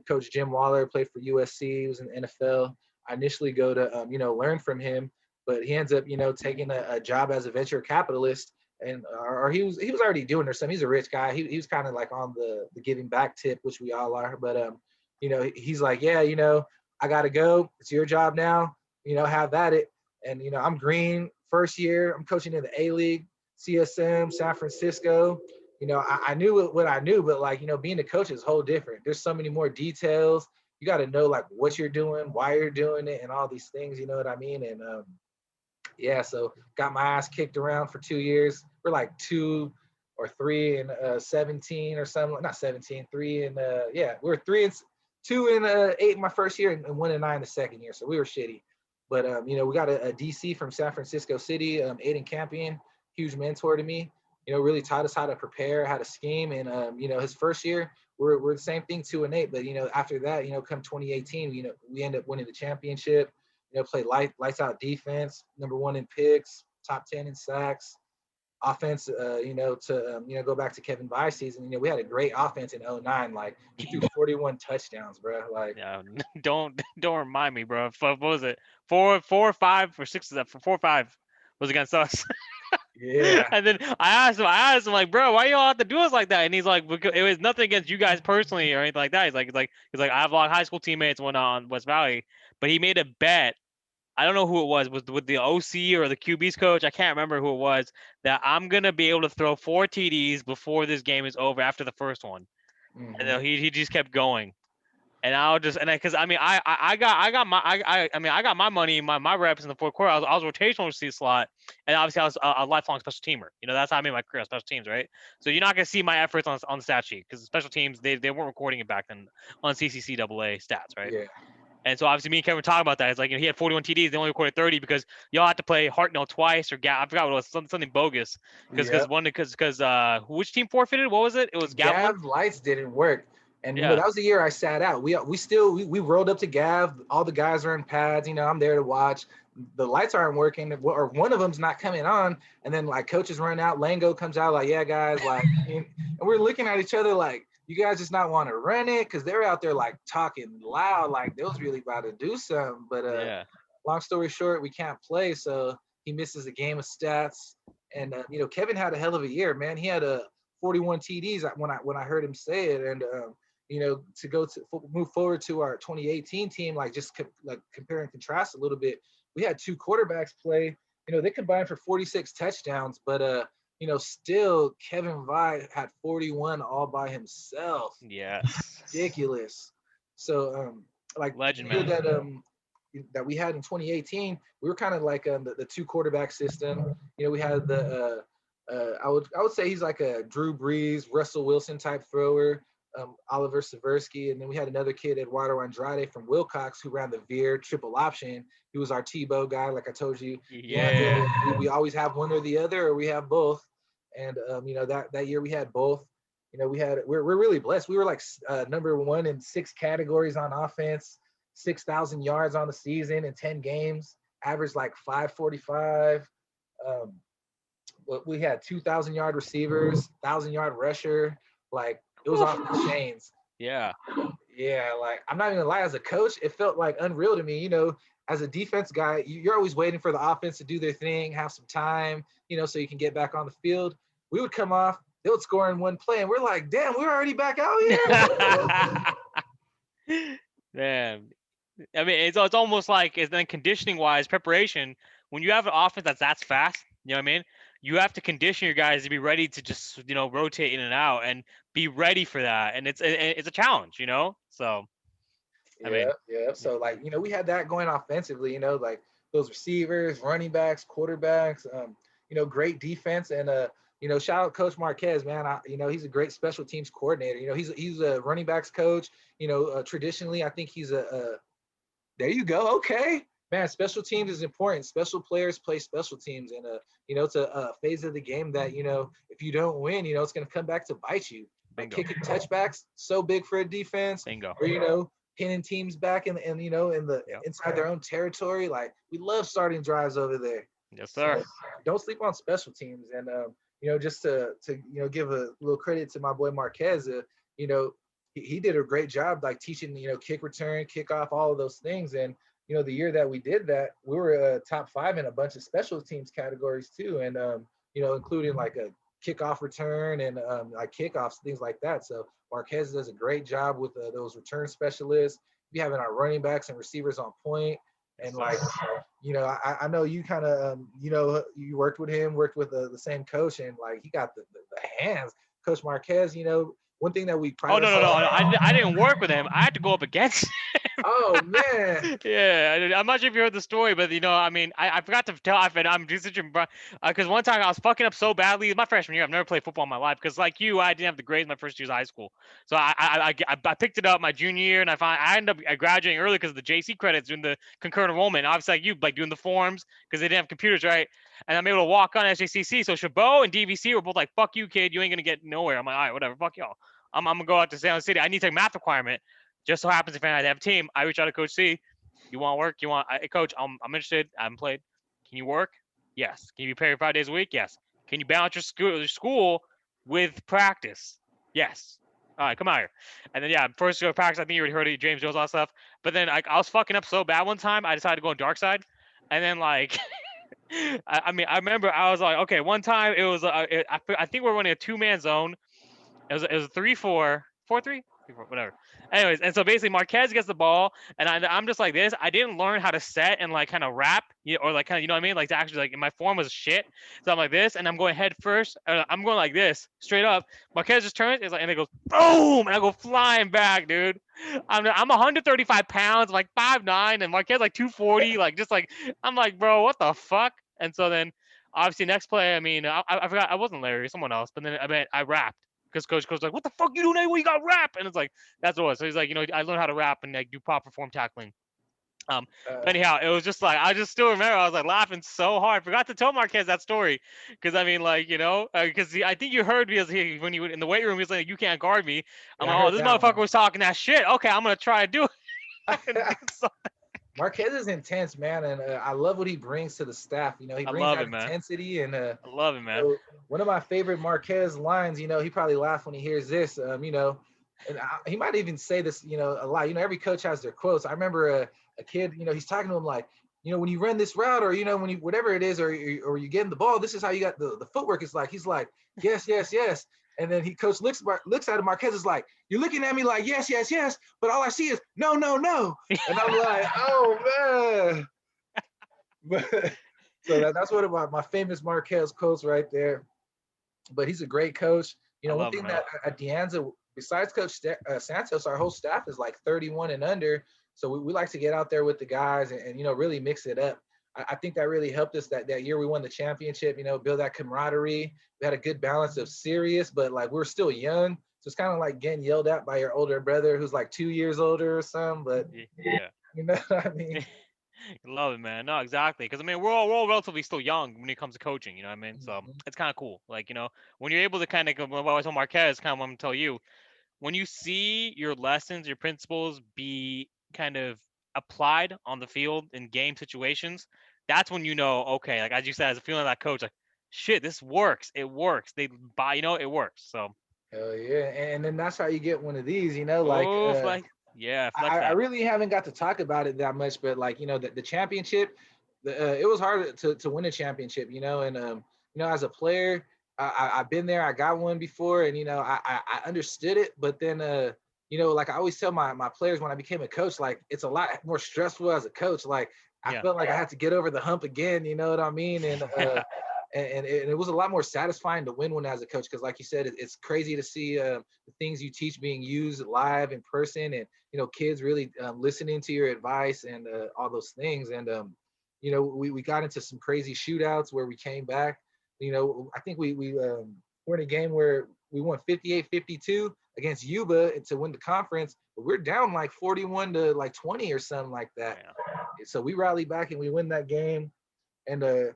Coach Jim Waller played for USC. He was in the NFL. I initially go to, learn from him, but he ends up, taking a job as a venture capitalist. And or he was already doing or something. He's a rich guy. He was kind of like on the giving back tip, which we all are. But he's like, yeah, I gotta go. It's your job now. Have at it. And I'm green. First year, I'm coaching in the A League, CSM, San Francisco. I knew what I knew, but like, being a coach is whole different. There's so many more details. You got to know like what you're doing, why you're doing it, and all these things. You know what I mean? And yeah, so got my ass kicked around for 2 years. We're like 2 or 3 and 17 or something. Not 17, 3 and yeah, we were 3 and 2 and 8 my first year and 1 and 9 the second year. So we were shitty. But we got a DC from San Francisco City, Aiden Campion, huge mentor to me. Really taught us how to prepare, how to scheme, and his first year we're the same thing, 2 and 8. But after that, come 2018, we end up winning the championship. Played lights out defense, number 1 in picks, top 10 in sacks. Offense, to go back to Kevin Vi's season, we had a great offense in 09. Like he threw 41 touchdowns, bro. Like Yeah, don't remind me, bro. What was it? 4 or 5 or 6 of that? 4 or 5 was against us. yeah, And then I asked him like, bro, why you all have to do us like that? And he's like, because it was nothing against you guys personally or anything like that. He's like, I have a lot of high school teammates when on West Valley, but he made a bet. I don't know who it was with the OC or the QB's coach. I can't remember who it was. That I'm gonna be able to throw 4 TDs before this game is over after the first one. And then he just kept going. And I'll just because I mean I got my I got my money my reps in the fourth quarter. I was rotational receiver slot, and obviously I was a lifelong special teamer. That's how I made my career on special teams, right? So you're not gonna see my efforts on the stat sheet because special teams they weren't recording it back then on CCCAA stats, right? yeah, And so obviously me and Kevin were talking about that. It's like he had 41 TDs, they only recorded 30 because y'all had to play Hartnell twice or I forgot what it was, something bogus. yep. Because which team forfeited? What was it? It was Gavilan. Gav lights didn't work. And Yeah. that was the year I sat out. We rolled up to Gav. All the guys are in pads. I'm there to watch. the lights aren't working, or one of them's not coming on, and then like coaches run out, Lango comes out like, yeah, guys, like, and we're looking at each other like, you guys just not want to run it because they're out there like talking loud, like they was really about to do something. But Yeah. long story short, we can't play, so he misses a game of stats. And Kevin had a hell of a year, man. He had a 41 TDs when I heard him say it, and to go to move forward to our 2018 team, like just like compare and contrast a little bit. We had two quarterbacks play. They combined for 46 touchdowns, but still Kevin Vi had 41 all by himself. Yes. Ridiculous. So like Legend, the year man. that we had in 2018, we were kind of like the two quarterback system. We had the I would say he's like a Drew Brees, Russell Wilson type thrower, Oliver Seversky, and then we had another kid, Eduardo Andrade from Wilcox, who ran the veer triple option. He was our Tebow guy, like I told you. Yeah. We always have one or the other, or we have both. And that year we had both. We're really blessed. We were like number one in 6 categories on offense, 6,000 yards on the season in 10 games, averaged like 545. We had 2,000-yard receivers, 1,000-yard rusher. Like it was off the chains. Yeah. Yeah, like I'm not even gonna lie, as a coach, it felt like unreal to me. As a defense guy, you're always waiting for the offense to do their thing, have some time, so you can get back on the field. We would come off, they would score in one play, and we're like, damn, we're already back out here. Man, I mean, it's almost like, it's then conditioning wise, preparation. When you have an offense that's fast, you know what I mean? You have to condition your guys to be ready to just rotate in and out and be ready for that, and it's a challenge, So I mean, Yeah. So like, we had that going offensively, like those receivers, running backs, quarterbacks, great defense. And shout out Coach Marquez, man. He's a great special teams coordinator. He's a running backs coach. Traditionally, I think he's there you go. Okay. Man, special teams is important. Special players play special teams. And it's a phase of the game that, if you don't win, it's gonna come back to bite you. Like bingo, kicking touchbacks, so big for a defense. bingo. Or pinning teams back in the Yep. inside their own territory. Like we love starting drives over there. Yes, So sir. don't sleep on special teams. And just to give a little credit to my boy Marquez, he did a great job like teaching kick return, kickoff, all of those things. And the year that we did that, we were top 5 in a bunch of special teams categories too, and including like a kickoff return and like kickoffs, things like that. So Marquez does a great job with those return specialists. We having our running backs and receivers on point. And like, I know you kind of, you worked with him, worked with the same coach, and like he got the hands. Coach Marquez, one thing that we pride Oh no, ourselves. I didn't work with him. I had to go up against. Oh man. Yeah, I'm not sure if you heard the story, but I mean, I forgot to tell. I'm just because one time I was fucking up so badly. My freshman year, I've never played football in my life because, like you, I didn't have the grades my first years of high school. So I picked it up my junior year, and I ended up graduating early because of the JC credits doing the concurrent enrollment. Obviously, like you, like doing the forms because they didn't have computers, right? And I'm able to walk on SJCC. So Chabot and DVC were both like, "Fuck you, kid, you ain't gonna get nowhere." I'm like, "All right, whatever, fuck y'all. I'm gonna go out to San Jose City. I need to take a math requirement." Just so happens if I have a team, I reach out to Coach C. You want work? Hey, Coach, I'm interested. I haven't played. Can you work? Yes. Can you be paid 5 days a week? Yes. Can you balance your school with practice? Yes. All right, come out here. And then first go to practice. I think you already heard of James Jones, all that stuff. But then I was fucking up so bad one time, I decided to go on dark side. And then like, I mean, I remember I was like, okay, one time it was I think we were running a 2-man zone. It was a 3-4, 4-3, 3-4, whatever. Anyways, and so basically Marquez gets the ball, and I'm just like this. I didn't learn how to set and like kind of wrap, or like kind of, you know what I mean, like to actually, like, my form was shit. So I'm like this, and I'm going head first. I'm going like this, straight up. Marquez just turns, it's like, and it goes boom, and I go flying back, dude. I'm 135 pounds, like 5'9", and Marquez like 240, like just like I'm like, bro, what the fuck? And so then obviously next play, I mean, I forgot, I wasn't Larry, someone else, but then I rapped. Because coach was like, "What the fuck you doing? Anyway, you got rap," and it's like that's what it was. So he's like, I learned how to rap and like do proper form tackling. But anyhow, it was just like I just still remember I was like laughing so hard. I forgot to tell Marquez that story because I mean, like, because I think you heard me when you in the weight room. He was like, "You can't guard me." I'm like, "Oh, this motherfucker was talking that shit. Okay, I'm gonna try to do it." Marquez is intense, man, and I love what he brings to the staff. He I brings love that it, man. intensity, and I love it, man. one of my favorite Marquez lines. He probably laugh when he hears this. And he might even say this, a lot. Every coach has their quotes. I remember a kid, he's talking to him like, when you run this route, or when you whatever it is, or you get in the ball, this is how you got the footwork. Is like he's like, yes, yes, yes. And then coach looks at him. Marquez is like, you're looking at me like yes, yes, yes, but all I see is no, no, no. And I'm like, oh man. But so that's one of my famous Marquez quotes right there. But he's a great coach. I One love it, thing man. that at De Anza, besides Coach Santos, our whole staff is like 31 and under. So we like to get out there with the guys and really mix it up. I think that really helped us that year we won the championship, build that camaraderie. We had a good balance of serious, but like we're still young. So it's kind of like getting yelled at by your older brother who's like 2 years older or something. But Yeah. you know what I mean? Love it, man. No, exactly. Because I mean, we're all relatively still young when it comes to coaching. You know what I mean? So Mhm. it's kind of cool. Like when you're able to kind of, what I told Marquez, kind of what I'm gonna tell you, when you see your lessons, your principles be kind of applied on the field in game situations, that's when okay, like as you said, as a feeling that coach, like shit, this works. It works. They buy, it works. So, Hell yeah. And then that's how you get one of these, like oh, flex, yeah, flex I that. really haven't got to talk about it that much, but like the championship, it was hard to win a championship, and as a player, I've been there, I got one before, and I understood it, but then like I always tell my players when I became a coach, like it's a lot more stressful as a coach. Like I Yeah. felt like I had to get over the hump again, you know what I mean? And it was a lot more satisfying to win one as a coach because, like you said, it's crazy to see the things you teach being used live in person, and kids really listening to your advice and all those things. And we got into some crazy shootouts where we came back. I think we were in a game where we won 58-52 against Yuba to win the conference, but we're down like 41 to like 20 or something like that. Yeah. So we rallied back and we win that game. And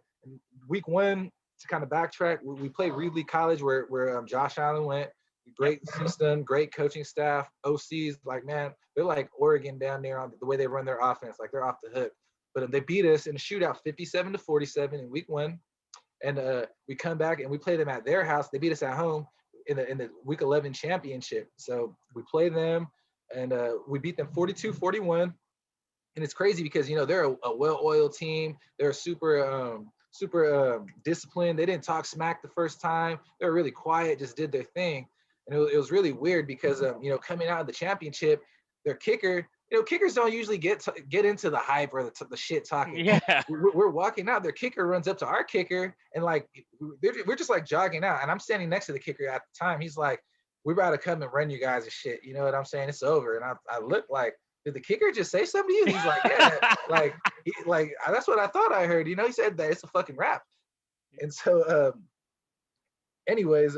week one, to kind of backtrack, we played Reedley College where Josh Allen went. Yep. Great system, great coaching staff, OCs. Like, man, they're like Oregon down there on the way they run their offense. Like, they're off the hook. But they beat us in a shootout 57-47 in week one. And we come back and we play them at their house. They beat us at home in the week 11 championship. So we play them and we beat them 42-41. And it's crazy because they're a well-oiled team. They're super disciplined. They didn't talk smack the first time. They were really quiet, just did their thing. And it was really weird because coming out of the championship, their kicker. Kickers don't usually get into the hype or the shit talking. Yeah. We're walking out. Their kicker runs up to our kicker and like we're just like jogging out. And I'm standing next to the kicker at the time. He's like, "We're about to come and run you guys and shit." You know what I'm saying? It's over. And I look like, did the kicker just say something to you? He's like, yeah, like that's what I thought I heard. He said that it's a fucking rap. And so, anyways,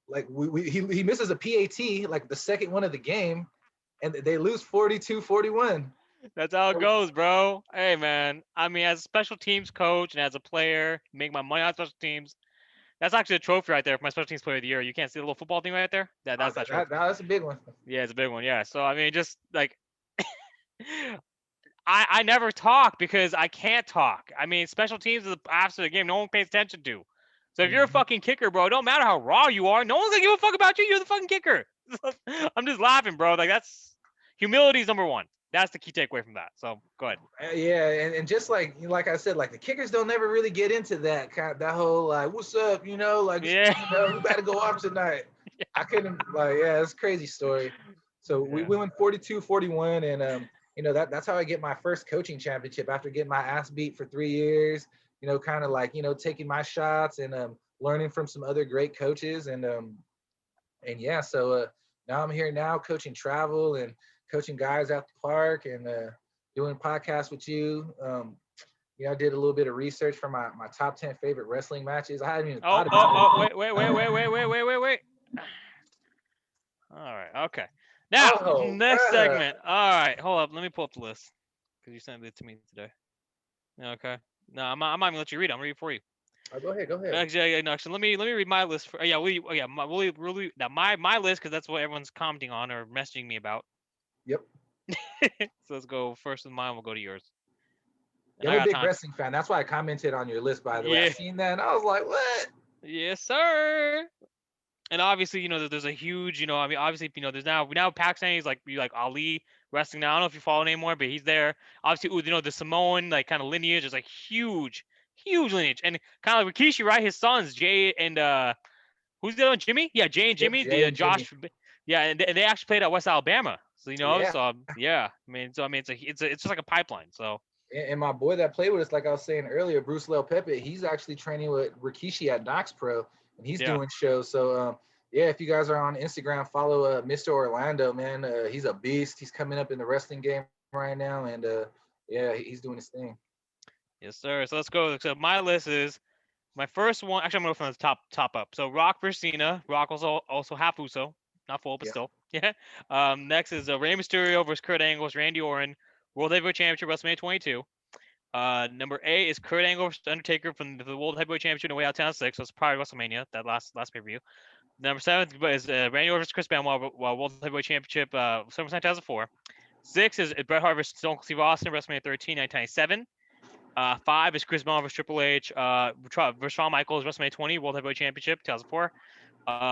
like he misses a PAT, like the second one of the game, and they lose 42-41. That's how it goes, bro. Hey, man. I mean, as a special teams coach and as a player, make my money on special teams. That's actually a trophy right there for my special teams player of the year. You can't see the little football thing right there? That's that trophy. That's a big one. Yeah, it's a big one. Yeah. So I mean, just like I never talk because I can't talk. I mean, special teams is after the game, no one pays attention to. So if you're a Mhm. fucking kicker, bro, it don't matter how raw you are, no one's gonna give a fuck about you. You're the fucking kicker. I'm just laughing, bro. Like that's humility is number one. That's the key takeaway from that. So go ahead. Yeah, and just like I said, like the kickers don't never really get into that whole like, what's up, like Yeah. we better go off tonight. I couldn't like, yeah, it's a crazy story. So we Yeah. went 42-41, and that's how I get my first coaching championship after getting my ass beat for 3 years. Kind of like taking my shots and learning from some other great coaches, and yeah, so now I'm here now coaching travel and coaching guys at the park and doing podcasts with you. I did a little bit of research for my top 10 favorite wrestling matches. I hadn't even Oh, thought oh, about oh, it. wait. All right, okay. Now, Oh, next segment. All right, hold up. Let me pull up the list because you sent it to me today. Okay. No, I'm not even let you read it. I'm reading for you. go ahead, go ahead. Actually, no, actually, let me read my list. Yeah, my list because that's what everyone's commenting on or messaging me about. Yep. So let's go first with mine. We'll go to yours. And Yeah, I I'm a got big time. wrestling fan. That's why I commented on your list, by the way. I Yeah. seen that and I was like, what? Yes, sir. And obviously, there's a huge, I mean, obviously, there's now Pakistan is like Ali wrestling now. I don't know if you follow him anymore, but he's there. Obviously, the Samoan like kind of lineage is like huge, huge lineage, and kind of like Rikishi, right? His sons Jay and who's the other one? Jimmy? Yeah, Jay and Yep, Jimmy. Jay The and Jimmy. Josh, yeah, and they actually played at West Alabama. So Yeah. so yeah, I mean, it's just like a pipeline. So And my boy that played with us, like I was saying earlier, Bruce Lil Pepe, he's actually training with Rikishi at Knox Pro, and he's yeah. doing shows. So yeah, if you guys are on Instagram, follow Mr. Orlando, man. He's a beast. He's coming up in the wrestling game right now, and yeah, he's doing his thing. Yes, sir. So let's go. So my list is my first one. Actually, I'm going from the top up. So Rock versus Cena. Rock also half Uso, not full, but Yeah. still. Yeah. Next is Rey Mysterio versus Kurt Angle versus Randy Orton, World Heavyweight Championship WrestleMania 22. Number 8 is Kurt Angle versus Undertaker from the World Heavyweight Championship in the Way Out 2006. So it's probably WrestleMania, that last pay per view. Number 7 is Randy Orton versus Chris Benoit, World Heavyweight Championship SummerSlam 2004. 6 is Bret Hart versus Stone Cold Steve Austin, WrestleMania 13, 1997. 5 is Chris Benoit versus Triple H versus Shawn Michaels, WrestleMania 20, World Heavyweight Championship, 2004.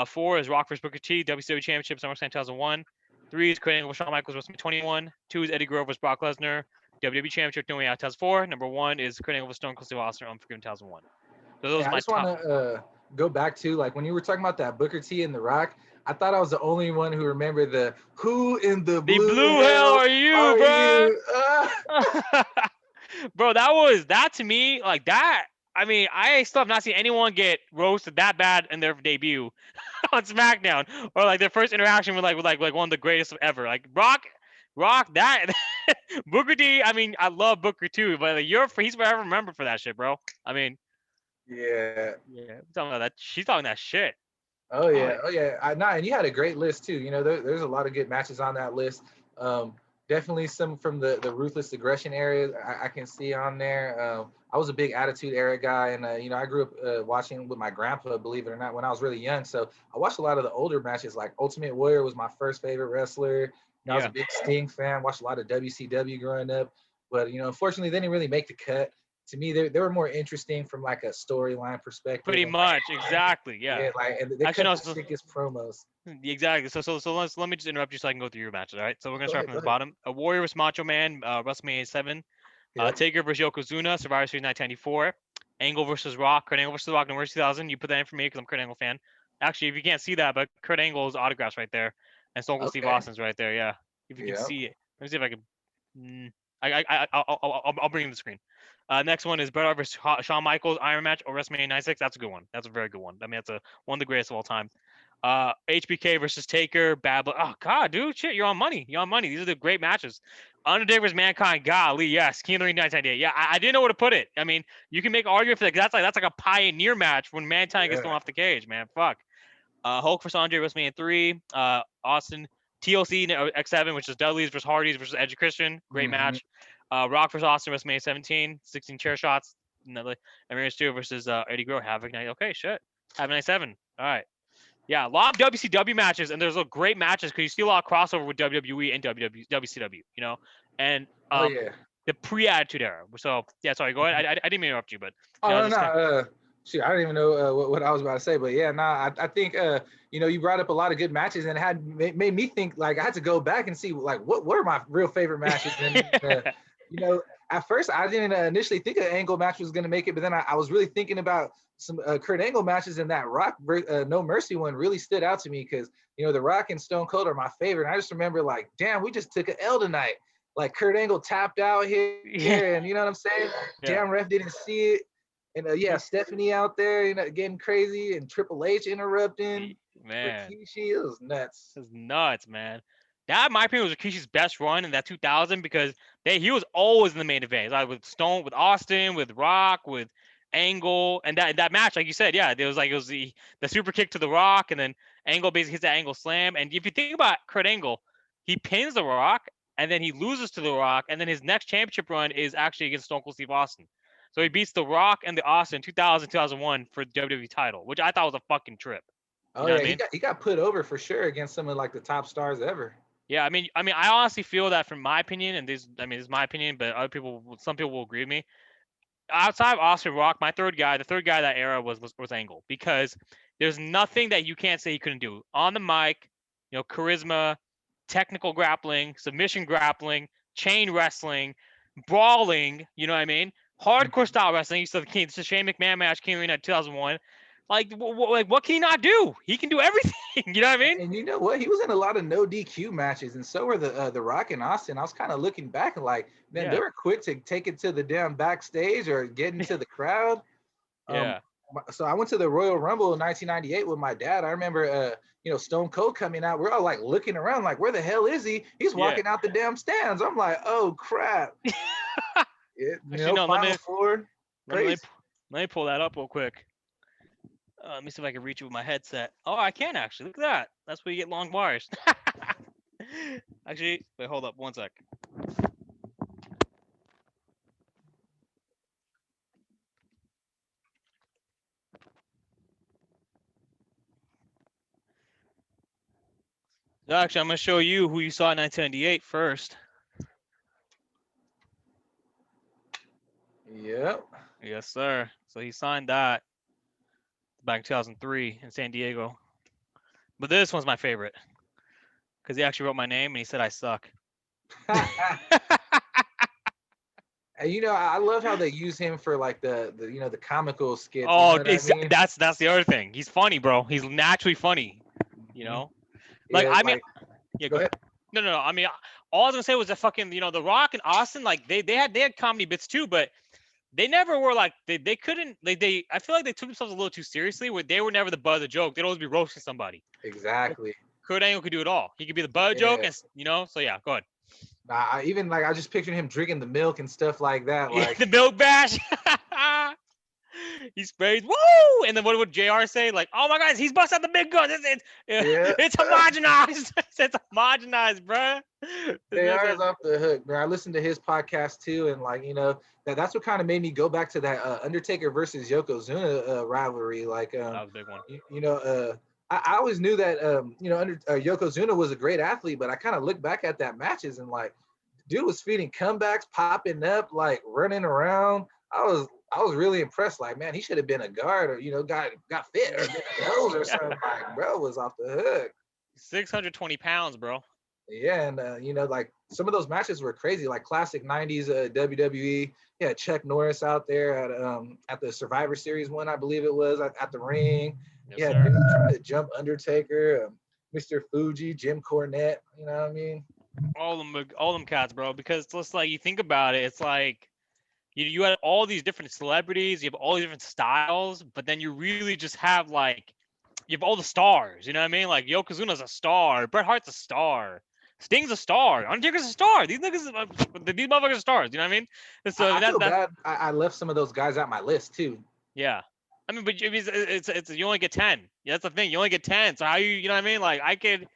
4 is Rock versus Booker T, WCW Championship, SummerSlam 2001. 3 is Kurt Angle versus Shawn Michaels, WrestleMania 21. 2 is Eddie Guerrero versus Brock Lesnar, WWE Championship, No Way Out, 2004. Number 1 is Kurt Angle versus Stone Cold Steve Austin, Unforgiven, 2001. So those Yeah, are I my just want top. to go back to like when you were talking about that Booker T and The Rock. I thought I was the only one who remembered the "Who in the The blue blue hell hell are you, are bro? you?" Bro, that to me, like that. I mean, I still have not seen anyone get roasted that bad in their debut on SmackDown, or like their first interaction with like one of the greatest ever. Like Rock that Booker T. I mean, I love Booker too, but like, he's forever remembered for that shit, bro. I mean, Yeah. yeah, I'm talking about that. She's talking that shit. Oh Oh yeah, oh yeah. And you had a great list too. You know, there's a lot of good matches on that list. Um, Definitely some from the ruthless aggression area I can see on there. I was a big Attitude Era guy, and you know, I grew up watching with my grandpa, believe it or not, when I was really young. So I watched a lot of the older matches. Like Ultimate Warrior was my first favorite wrestler. You know, I was a yeah, big Sting fan. Watched a lot of WCW growing up, but you know, unfortunately, they didn't really make the cut. To me, they were more interesting from like a storyline perspective pretty and like much, exactly. Yeah. yeah, like and they Actually, cut no. the sickest promos. Exactly. So let me just interrupt you so I can go through your matches. All right. So we're gonna Go start ahead, from go the ahead. bottom. A Warrior vs Macho Man, WrestleMania 7. Yep. Taker versus Yokozuna, Survivor Series 1994. Angle versus Rock, Kurt Angle versus The Rock, November 2000. You put that in for me because I'm a Kurt Angle fan. Actually, if you can't see that, but Kurt Angle's autographs right there, and Stone Cold Steve Okay. Austin's right there. Yeah, if you can Yep. see it. Let me see if I can. I'll bring in the screen. Next one is Bret Hart versus Shawn Michaels Iron Match or WrestleMania 96. That's a good one. That's a very good one. I mean, that's one of the greatest of all time. HBK versus Taker, Bad Blood. Oh God, dude, shit, you're on money. You're on money. These are the great matches. Undertaker versus Mankind. Golly, yes. King of the Ring 1998. Yeah, I didn't know where to put it. I mean, you can make an argument for that. That's like a pioneer match when Mankind gets Yeah. thrown off the cage, man. Fuck. Hulk versus Andre WrestleMania 3. Austin TLC X7, which is Dudley's versus Hardy's versus Edge Christian. Great Hmm. match. Rock versus Austin WrestleMania 17. 16 chair shots. Another. And Rey Mysterio versus Eddie Guerrero. Havoc night. Okay, shit. Havoc night 7. All right. Yeah, a lot of WCW matches, and there's a great matches because you see a lot of crossover with WWE and WCW, and Oh yeah. the pre-Attitude Era. So yeah, sorry, go ahead. I didn't mean to interrupt you, but Oh no, just no. kind Shoot, I don't even know what I was about to say, but yeah, nah. I think you know, you brought up a lot of good matches, and it had made me think like I had to go back and see like what are my real favorite matches, and of. you know, at first I didn't initially think an Angle match was going to make it, but then I was really thinking about some Kurt Angle matches, and that Rock No Mercy one really stood out to me because you know the Rock and Stone Cold are my favorite. And I just remember like, damn, we just took an L tonight. Like Kurt Angle tapped out Yeah, here, and you know what I'm saying? yeah, Damn, ref didn't see it. And yeah, Stephanie out there, you know, getting crazy, and Triple H interrupting. man, Rikishi, it was nuts. this is nuts, man. That, in my opinion, was Rikishi's best run in that 2000 because he was always in the main event. Like with Stone, with Austin, with Rock, with Angle, and that match, like you said, yeah, it was the super kick to the Rock, and then Angle basically hits that Angle slam. And if you think about Kurt Angle, he pins the Rock, and then he loses to the Rock, and then his next championship run is actually against Stone Cold Steve Austin. So he beats the Rock and the Austin 2000, 2001 for the WWE title, which I thought was a fucking trip. You Oh know what yeah, I mean? he got put over for sure against some of like the top stars ever. Yeah, I honestly feel that from my opinion, and this is my opinion, but some people will agree with me. Outside of Austin Rock, the third guy of that era was Angle, because there's nothing that you can't say he couldn't do on the mic. Charisma, technical grappling, submission grappling, chain wrestling, brawling. You know what I mean? Hardcore Mhm. style wrestling. You saw the Shane McMahon match, King Arena 2001. Like, what can he not do? He can do everything. You know what I mean? And you know what? He was in a lot of no DQ matches, and so were the Rock and Austin. I was kind of looking back and like, man, they Yeah, were quick to take it to the damn backstage or get into the crowd. Um, yeah, so I went to the Royal Rumble in 1998 with my dad. I remember, Stone Cold coming out. We're all like looking around, like, where the hell is he? He's yeah. walking out the damn stands. I'm like, oh crap! Actually, no. Let Final me four, let me let me, crazy. pu- let me pull that up real quick. Let me see if I can reach it with my headset. Oh, I can actually. Look at that. That's where you get long bars. Actually, wait, hold up one sec. So actually, I'm gonna show you who you saw in 1998 first. Yep. Yes, sir. So he signed that back in 2003 in San Diego. But this one's my favorite because he actually wrote my name and he said I suck. And I love how they use him for like the comical skits. You know Oh, what I mean? that's the other thing. He's funny, bro. He's naturally funny. You Mhm. know, like Yeah, I mean, like yeah. go Go ahead. ahead. No, no, no. All I was gonna say was that fucking, The Rock and Austin, like they had comedy bits too, but they never were like they couldn't they I feel like they took themselves a little too seriously. Where they were never the butt of the joke. They'd always be roasting somebody. Exactly. Kurt Angle could do it all. He could be the butt of the joke, Yeah. and So yeah, go ahead. I even like I just pictured him drinking the milk and stuff like that. Yeah, Like, the milk bash. He sprays, woo! And then what would JR say? Like, oh my guys, he's busting out the big guns. yeah, It's homogenized. It's homogenized, bruh. JR is off the hook, man. I listened to his podcast too, and like that's what kind of made me go back to that Undertaker versus Yokozuna rivalry. Like, That was a big one. you, you know, I always knew that Yokozuna was a great athlete, but I kind of look back at that matches and like, dude was feeding comebacks, popping up, like running around. I was really impressed. Like, man, he should have been a guard or got fit or been a nose or something. Like, bro was off the hook. 620 pounds, bro. Yeah, and like some of those matches were crazy, like classic '90s WWE. Yeah, Chuck Norris out there at the Survivor Series one, I believe it was at the ring. Yes, Yeah, sir. dude trying to jump Undertaker, Mr. Fuji, Jim Cornette. You know what I mean? All them cats, bro. Because it's just like you think about it, it's like you had all these different celebrities, you have all these different styles, but then you really just have like you have all the stars. You know what I mean? Like Yokozuna's a star, Bret Hart's a star, Sting's a star, Undertaker's a star. These motherfuckers are stars. You know what I mean? And so I feel that's bad. I left some of those guys out my list too. yeah. I mean, but it's you only get 10. Yeah, that's the thing. You only get 10. So how you know what I mean? Like I could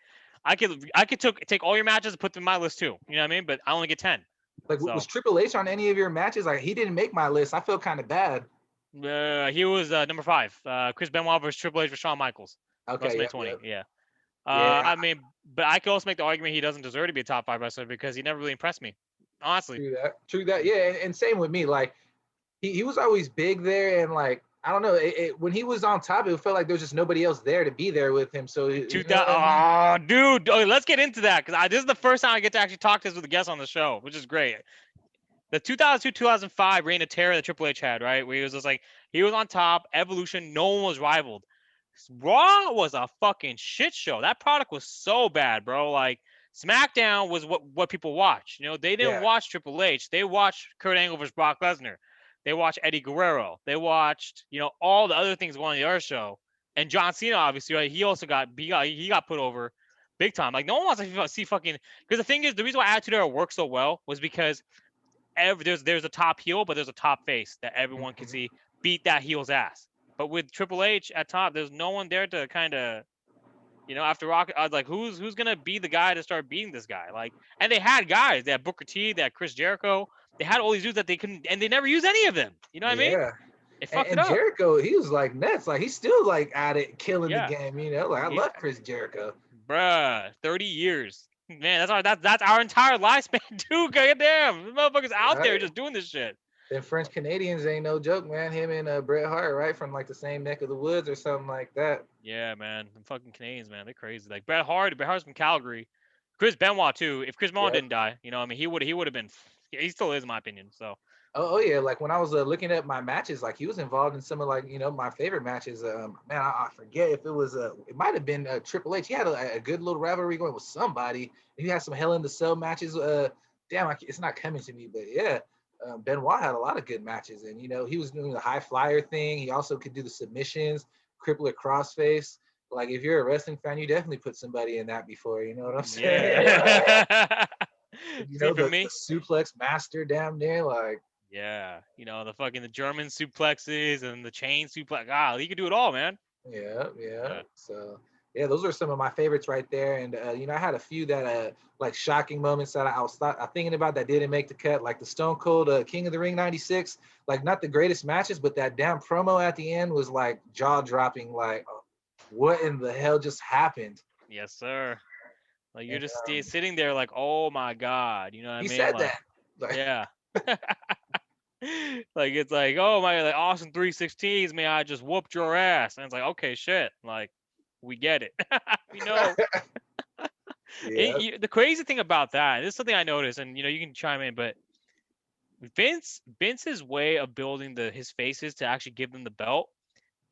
take all your matches and put them in my list too. You know what I mean? But I only get 10. Like, was So Triple H on any of your matches? Like, he didn't make my list. I feel kind of bad. he was number 5. Chris Benoit versus Triple H for Shawn Michaels. Okay, WrestleMania yep, 20. yep. Yeah. Yeah, I mean, but I could also make the argument he doesn't deserve to be a top 5 wrestler because he never really impressed me. Honestly. true that. True that. Yeah, and same with me. Like, he was always big there, and like I don't know, when he was on top, it felt like there was just nobody else there to be there with him. So you know 2000. what I mean? Oh, dude. Okay, let's get into that because this is the first time I get to actually talk to this with a guest on the show, which is great. The 2002-2005 reign of terror that Triple H had, right? Where he was just like, he was on top, Evolution, no one was rivaled. Raw was a fucking shit show. That product was so bad, bro. Like, SmackDown was what people watched. They didn't Yeah. watch Triple H. They watched Kurt Angle versus Brock Lesnar. They watched Eddie Guerrero. They watched, all the other things going on the other show. And John Cena, obviously, right? He got put over big time. Like, no one wants to see fucking. Because the thing is, the reason why Attitude Era worked so well was because there's a top heel, but there's a top face that everyone can Mhm. see beat that heel's ass. But with Triple H at top, there's no one there to kind of, after Rock, I was like, who's gonna be the guy to start beating this guy? Like, and they had guys, they had Booker T, they had Chris Jericho, they had all these dudes that they couldn't, and they never used any of them. You know what I mean? Yeah. It And, fucked it and up. Jericho, he was like nuts. Like he's still like at it, killing the Yeah, game. Like I he, love Chris Jericho. bruh, 30 years. Man, that's our entire lifespan too. Goddamn, the motherfuckers out there Right. just doing this shit. Them French Canadians ain't no joke, man. Him and Bret Hart, right, from like the same neck of the woods or something like that. Yeah, man, the fucking Canadians, man, they're crazy. Like Bret Hart's from Calgary. Chris Benoit too. If Chris Benoit Yep. didn't die, I mean, he would have been. He still is, in my opinion. So Oh yeah, like when I was looking at my matches, like he was involved in some of like my favorite matches. Man, I forget if it was it might have been Triple H. He had a good little rivalry going with somebody. He had some Hell in the Cell matches. Damn, it's not coming to me, but yeah, Benoit had a lot of good matches, and he was doing the high flyer thing. He also could do the submissions, crippler crossface. Like if you're a wrestling fan, you definitely put somebody in that before. You know what I'm saying? yeah. See for The me. suplex master down there, like. Yeah, the German suplexes and the chain suplex. Ah, he could do it all, man. Yeah, yeah. Yeah. So yeah, those are some of my favorites right there. And I had a few that like shocking moments that I was thinking about that didn't make the cut, like the Stone Cold King of the Ring '96. Like not the greatest matches, but that damn promo at the end was like jaw dropping. Like, what in the hell just happened? Yes, sir. Like you're And just sitting there like, oh my god, you know what I he mean? said Like, that. Like, yeah. Like it's like, oh my, like Austin 316s, man, I just whooped your ass, and it's like, okay, shit, like we get it, you know. yeah. The crazy thing about that, this is something I noticed, and you can chime in, but Vince's way of building his faces to actually give them the belt,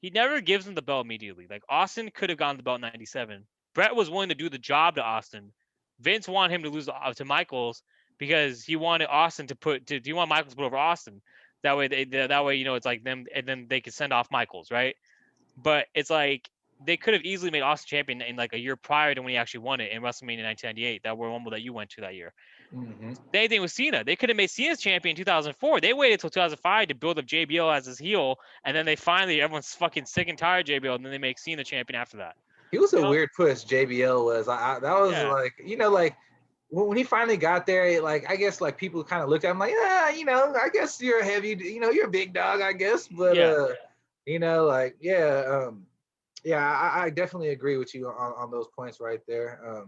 he never gives them the belt immediately. Like Austin could have gotten the belt in '97. Brett was willing to do the job to Austin. Vince wanted him to lose to Michaels because he wanted Austin he want Michaels to put over Austin. That way, it's like them, and then they could send off Michaels, right? But it's like they could have easily made Austin champion in like a year prior to when he actually won it in WrestleMania 1998, that Royal Rumble that you went to that year. Hmm. Same thing with Cena. They could have made Cena's champion in 2004. They waited until 2005 to build up JBL as his heel, and then everyone's fucking sick and tired of JBL, and then they make Cena champion after that. He was a You know? weird push. JBL was. That was Yeah. like like when he finally got there, like I guess like people kind of looked at him like, yeah, I guess you're a heavy, you're a big dog, I guess. But Yeah. like yeah, I definitely agree with you on those points right there.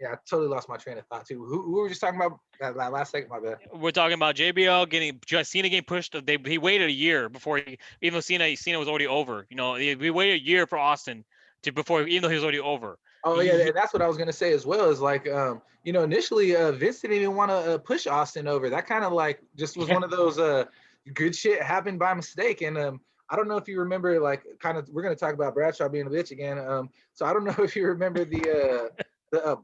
Yeah, I totally lost my train of thought too. Who were we just talking about that last second? My bad. We're talking about JBL Cena getting pushed. He waited a year before even though Cena was already over. We waited a year for Austin even though he was already over. Oh yeah, He and that's what I was gonna say as well. Is like, initially Vince didn't even want to push Austin over. That kind of like just was yeah, one of those good shit happened by mistake. And I don't know if you remember, like, kind of, we're gonna talk about Bradshaw being a bitch again. So I don't know if you remember the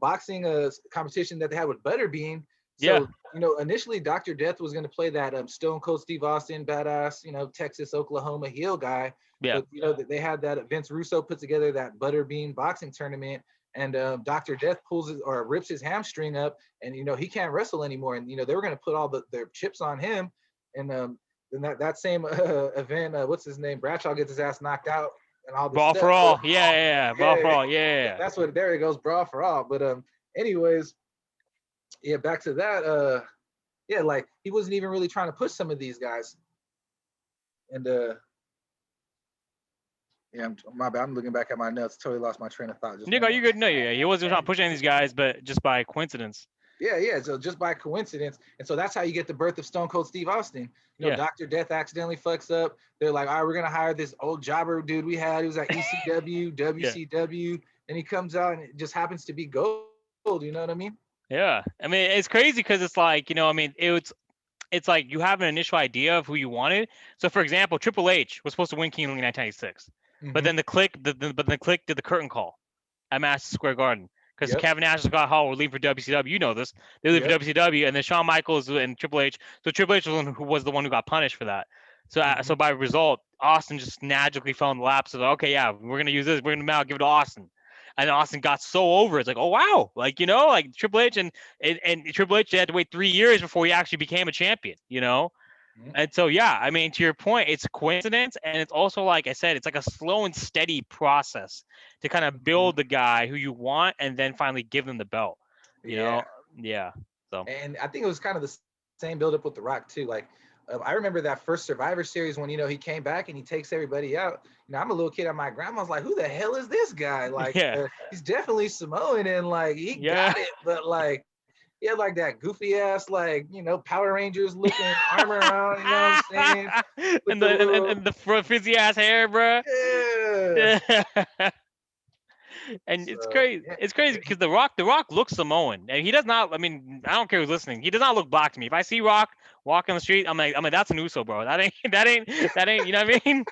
boxing competition that they had with Butterbean. yeah, So initially Dr. Death was gonna play that Stone Cold Steve Austin badass, Texas Oklahoma heel guy. yeah, But they had that Vince Russo put together that Butterbean boxing tournament, and Dr. Death pulls or rips his hamstring up, and he can't wrestle anymore. And they were going to put all their chips on him, and then that same event, what's his name, Bradshaw gets his ass knocked out and all this Brawl stuff. for But all. Yeah. Brawl for yeah, all. Yeah. that's what there it goes, brawl for all. But anyways, yeah, back to that. Yeah, like he wasn't even really trying to push some of these guys, and yeah, my bad. I'm looking back at my notes. Totally lost my train of thought. Just Nick, one are more. you good? No, yeah. He wasn't trying to push any of these guys, but just by coincidence. Yeah. So just by coincidence, and so that's how you get the birth of Stone Cold Steve Austin. Yeah. Dr. Death accidentally fucks up. They're like, all right, we're gonna hire this old jobber dude we had. He was at ECW, Yeah. WCW, and he comes out and it just happens to be gold. You know what I mean? Yeah. I mean, it's crazy because it's like, I mean, it's like you have an initial idea of who you wanted. So, for example, Triple H was supposed to win King of the Ring in 1996, but Mm-hmm. then the Click did the curtain call at Madison Square Garden because Yep. Kevin Nash and Scott Hall were leaving for WCW. You know this. They leave Yep. for WCW, and then Shawn Michaels and Triple H. So Triple H was the one who got punished for that. So, Mm-hmm. so by result, Austin just magically fell in the laps of, okay, yeah, we're gonna use this. We're gonna now give it to Austin. And then Austin got so over. It's like, oh wow, like like Triple H and Triple H, they had to wait 3 years before he actually became a champion. Mm-hmm. And so, yeah, I mean, to your point, it's a coincidence. And it's also, like I said, it's like a slow and steady process to kind of build the guy who you want and then finally give them the belt, you Yeah. know? Yeah. So, And I think it was kind of the same buildup with The Rock too. Like I remember that first Survivor Series when he came back and he takes everybody out. I'm a little kid, and my grandma's like, "Who the hell is this guy?" Like, Yeah. he's definitely Samoan, and like he Yeah. got it, but like he had like that goofy ass like Power Rangers looking armor on. You know what I'm saying? With and the the little and the frizzy ass hair, bro. yeah. Yeah. And it's So crazy. yeah, It's crazy because the Rock looks Samoan, and he does not. I mean, I don't care who's listening. He does not look black to me. If I see Rock walking the street, I'm like, that's an Uso, bro. That ain't. You know what I mean?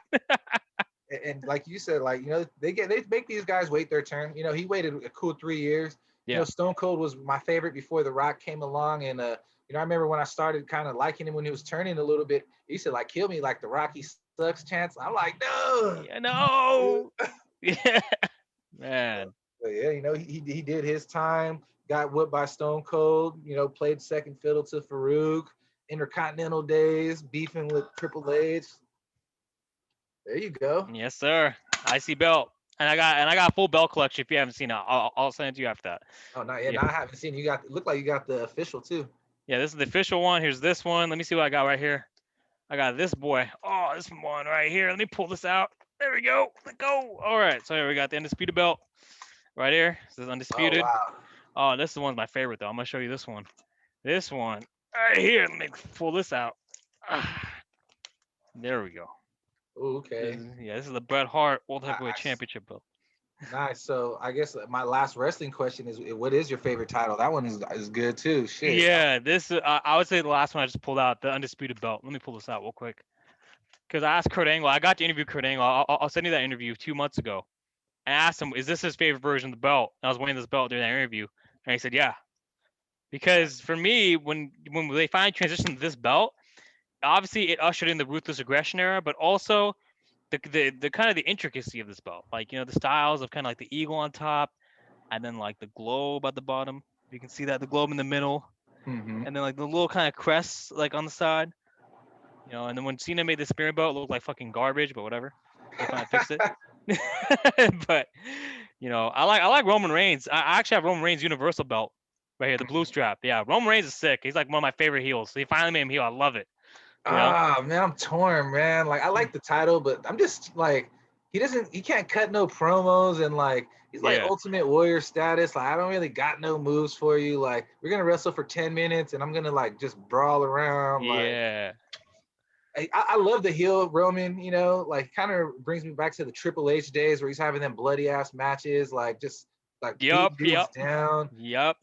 and like you said, like they make these guys wait their turn. He waited a cool 3 years. Yeah. Stone Cold was my favorite before The Rock came along, and I remember when I started kind of liking him when he was turning a little bit. He said like, "Kill me like the Rocky sucks chance." I'm like, no. Yeah. No. Yeah. Man. But yeah, he did his time. Got whipped by Stone Cold. Played second fiddle to Farouk. Intercontinental days, beefing with Triple H. There you go. Yes, sir. IC belt, and I got a full belt collection. If you haven't seen it, I'll send it to you after that. Oh, not yet. Yeah. No, I haven't seen. You got. Look like you got the official too. Yeah. This is the official one. Here's this one. Let me see what I got right here. I got this boy. Oh, this one right here. Let me pull this out. There we go. Let go. All right. So here we got the undisputed belt right here. This is Oh undisputed. wow. Oh, this one's my favorite though. I'm gonna show you this one. This one right here. Let me pull this out. Ah, there we go. Ooh, okay. This is the Bret Hart World I, Heavyweight Championship belt. nice. So I guess my last wrestling question is, what is your favorite title? That one is good too. Shit. Yeah, this I would say the last one I just pulled out, the undisputed belt. Let me pull this out real quick. Because I asked Kurt Angle, I got to interview Kurt Angle. I'll send you that interview 2 months ago. And I asked him, is this his favorite version of the belt? And I was wearing this belt during that interview. And he said, yeah. Because for me, when they finally transitioned to this belt, obviously it ushered in the ruthless aggression era, but also the kind of the intricacy of this belt. Like, the styles of kind of like the eagle on top and then like the globe at the bottom. You can see that, the globe in the middle. Mm-hmm. And then like the little kind of crests like on the side. And then when Cena made the spear belt, it looked like fucking garbage, but whatever. They finally fixed it. But I like Roman Reigns. I actually have Roman Reigns Universal belt right here, the blue strap. Yeah, Roman Reigns is sick. He's like one of my favorite heels. So he finally made him heel. I love it. You know? Ah, man, I'm torn, man. Like I like the title, but I'm just like he can't cut no promos, and like he's like Yeah. Ultimate Warrior status. Like I don't really got no moves for you. Like we're gonna wrestle for 10 minutes and I'm gonna like just brawl around. Like Yeah. I love the heel Roman, like kind of brings me back to the Triple H days where he's having them bloody ass matches, like just like beating Yup. dudes Yup. down. Yup.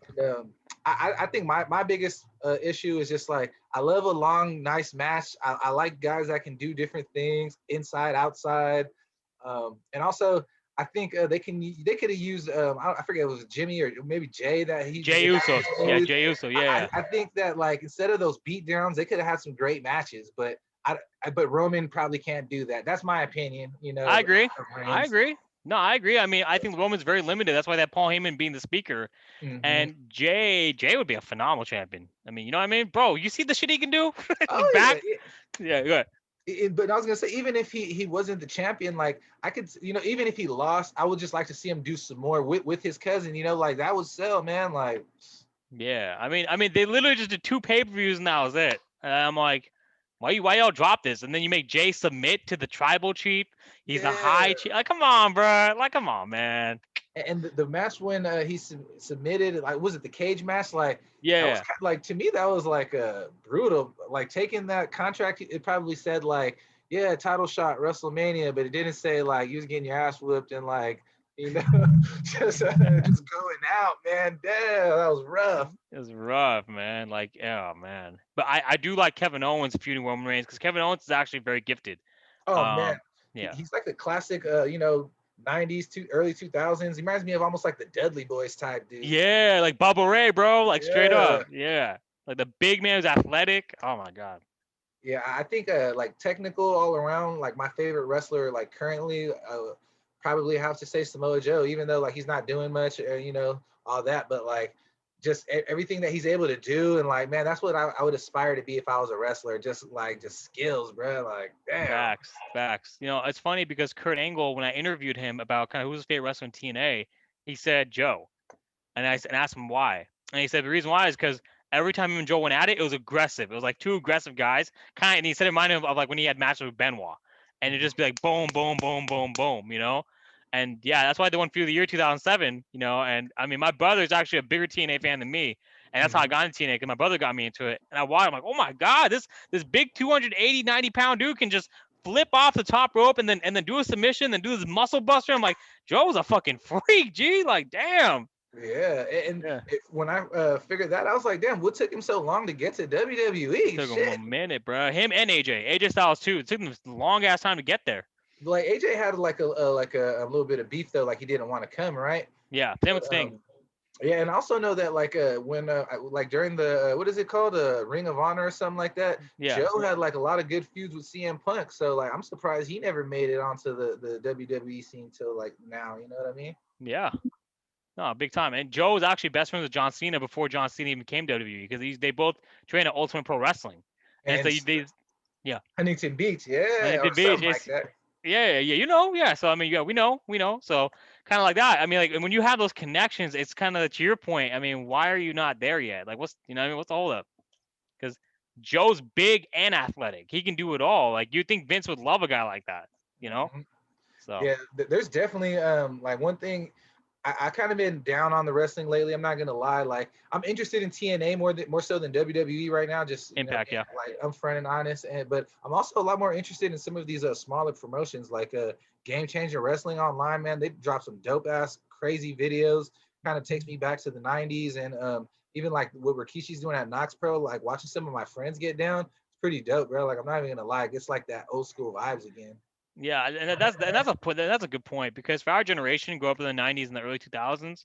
I think my biggest issue is just like I love a long, nice match. I like guys that can do different things inside, outside, and also I think they could have used I forget it was Jimmy or maybe Jay that he Jay the guy Uso. they Yeah, used. Jay Uso. Yeah. I think that like instead of those beat downs, they could have had some great matches, but but Roman probably can't do that. That's my opinion, I agree. of I Reigns. agree. No, I agree. I mean, I think Roman's very limited. That's why they have Paul Heyman being the speaker. Hmm. And Jay would be a phenomenal champion. I mean, you know what I mean? Bro, you see the shit he can do? Oh Back? yeah, Yeah, good. but I was gonna say, even if he wasn't the champion, like I could, even if he lost, I would just like to see him do some more with his cousin. Like that would sell, man. Like, Yeah. I mean, they literally just did 2 pay-per-views and that was it. And I'm like, why y'all drop this? And then you make Jay submit to the tribal chief. He's a yeah. high chief. Like, come on, bro. Like, come on, man. And the match when he submitted, like, was it the cage match? Like, that was Yeah. like to me that was like brutal. Like taking that contract, it probably said like, yeah, title shot WrestleMania, but it didn't say like you was getting your ass whooped and like, just going out, man. Damn, that was rough. It was rough, man. Like, oh man. But I do like Kevin Owens feuding Roman Reigns because Kevin Owens is actually very gifted. Oh man, Yeah. he's like the classic, 90s to early 2000s. He reminds me of almost like the Dudley Boys type dude. Yeah, like Bubba Ray, bro. Like straight Yeah, up. Yeah. Like the big man who's athletic. Oh my god. yeah. I think like technical all around. Like my favorite wrestler, like currently, probably have to say Samoa Joe, even though like he's not doing much, all that. But like just everything that he's able to do, and like man, that's what I would aspire to be if I was a wrestler. Just skills, bro. Like damn. Facts. Facts. It's funny because Kurt Angle, when I interviewed him about kind of who's his favorite wrestler in TNA, he said Joe. And I asked him why. And he said the reason why is because every time him and Joe went at it, it was aggressive. It was like two aggressive guys, kind of. And he said it reminded him of like when he had matches with Benoit, and it Mhm. just be like boom, boom, boom, boom, boom, you know. And yeah, that's why they won Feud of the Year 2007, you know. And I mean, my brother's actually a bigger TNA fan than me, and that's how I Mhm. got into TNA because my brother got me into it. And I watched, I'm like, oh my god, this big 280, 90-pound dude can just flip off the top rope and then do a submission, then do this muscle buster. I'm like, Joe's a fucking freak, G. Like, damn. Yeah, and Yeah. when I figured that, I was like, damn, what took him so long to get to WWE? Took him a Shit. minute, bro. Him and AJ Styles too. It took him a long ass time to get there. Like AJ had like a little bit of beef though, like he didn't want to come, right? Yeah, same with But, Sting. yeah, and I also know that like when like during the what is it called, Ring of Honor or something like that, Yeah, Joe had like a lot of good feuds with CM Punk. So like I'm surprised he never made it onto the WWE scene till like now. You know what I mean? yeah. No, big time. And Joe was actually best friends with John Cena before John Cena even came to WWE because they both trained at Ultimate Pro Wrestling. And so And yeah, Huntington Beach, yeah, or Huntington Beach. something like that. Yeah, you know, yeah. So I mean, yeah, we know. So kind of like that. I mean, like, and when you have those connections, it's kind of to your point. I mean, why are you not there yet? Like, what's, you know, what I mean, what's the hold up? Because Joe's big and athletic. He can do it all. Like, you think Vince would love a guy like that, you know? Mhm. So Yeah, there's definitely like one thing I kind of been down on the wrestling lately. I'm not gonna lie. Like I'm interested in TNA more so than WWE right now. Just Impact, being yeah. like upfront and honest. And but I'm also a lot more interested in some of these smaller promotions like Game Changer Wrestling Online. Man, they drop some dope ass crazy videos. Kind of takes me back to the '90s and even like what Rikishi's doing at Knox Pro. Like watching some of my friends get down. It's pretty dope, bro. Like I'm not even gonna lie. It's like that old school vibes again. Yeah, and that's a good point because for our generation, grow up in the '90s and the early 2000s,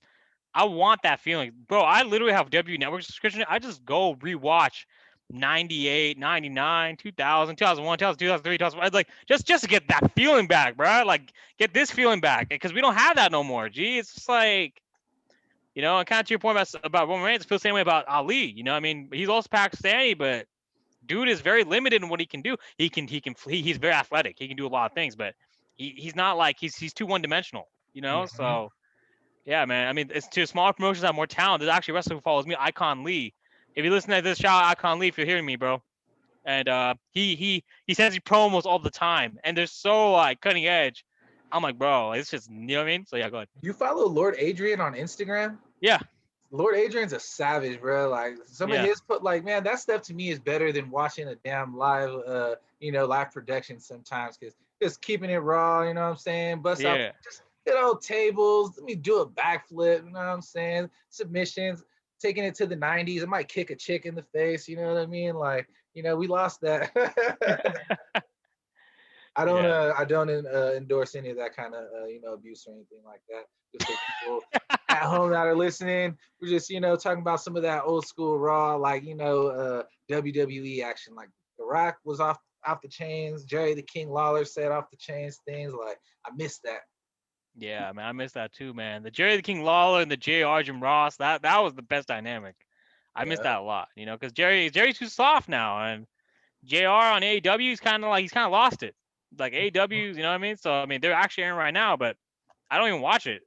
I want that feeling, bro. I literally have W Network subscription. I just go rewatch 98, 99, 2000, 2001, 2002, 2003, 2004. Like just to get that feeling back, bro. Like get this feeling back because we don't have that no more. Gee, it's just like, you know, and kind of to your point about Roman Reigns, I feel the same way about Ali. You know, I mean, he's also Pakistani, but dude is very limited in what he can do. He's very athletic. He can do a lot of things, but he's not like he's too one dimensional. You know, Mhm. so yeah, man. I mean, it's to smaller promotions that have more talent. There's actually a wrestler who follows me, Icon Lee. If you listen to this, shout out Icon Lee if you're hearing me, bro. And he sends you promos all the time, and they're so like cutting edge. I'm like, bro, it's just, you know what I mean. So yeah, go ahead. You follow Lord Adrian on Instagram? Yeah, Lord Adrian's a savage, bro. Like some of yeah, his put like, man, that stuff to me is better than watching a damn live live production sometimes because just keeping it raw, you know what I'm saying? Bust out yeah, just good old tables, let me do a backflip, you know what I'm saying? Submissions, taking it to the 90s. I might kick a chick in the face, you know what I mean? Like, we lost that. yeah. I don't endorse any of that kind of abuse or anything like that. Just for people at home that are listening, we're just talking about some of that old school raw, like WWE action. Like The Rock was off the chains. Jerry the King Lawler said off the chains things. Like I miss that. Yeah, man, I miss that too, man. The Jerry the King Lawler and the J.R. Jim Ross, that was the best dynamic. I miss Yeah, that a lot, you know, because Jerry's too soft now, and JR on AEW, he's kind of lost it. Like AEW, you know what I mean? So I mean, they're actually airing right now, but I don't even watch it.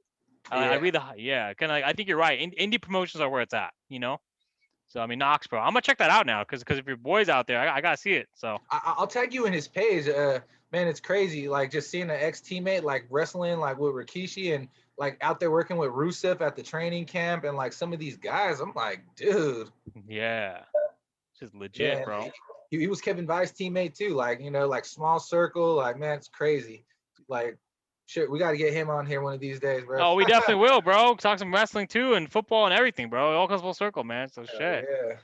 I yeah. read the, yeah, kind of. Like, I think you're right. Indie promotions are where it's at, you know. So I mean, Knox Pro. I'm gonna check that out now because if your boy's out there, I gotta see it. So I'll tag you in his page. Man, it's crazy. Like just seeing an ex teammate like wrestling like with Rikishi and like out there working with Rusev at the training camp and like some of these guys. I'm like, dude, yeah, it's just yeah. legit, bro. He was Kevin Vice's teammate too. Like like small circle. Like man, it's crazy. Like, shit, we got to get him on here one of these days, bro. Oh, we definitely will, bro. Talk some wrestling too and football and everything, bro. It all comes full circle, man. So Hell shit. yeah.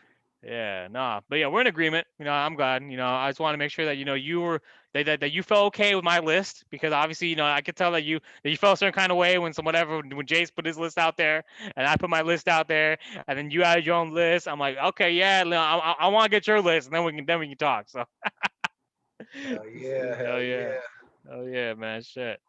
Yeah, nah, but yeah, we're in agreement. You know, I'm glad. You know, I just want to make sure that you were that you felt okay with my list because obviously, you know, I could tell that you felt a certain kind of way when when Jace put his list out there and I put my list out there and then you added your own list. I'm like, okay, yeah, I want to get your list and then we can talk. So, Hell yeah. hell Hell yeah, yeah. hell yeah, man, shit,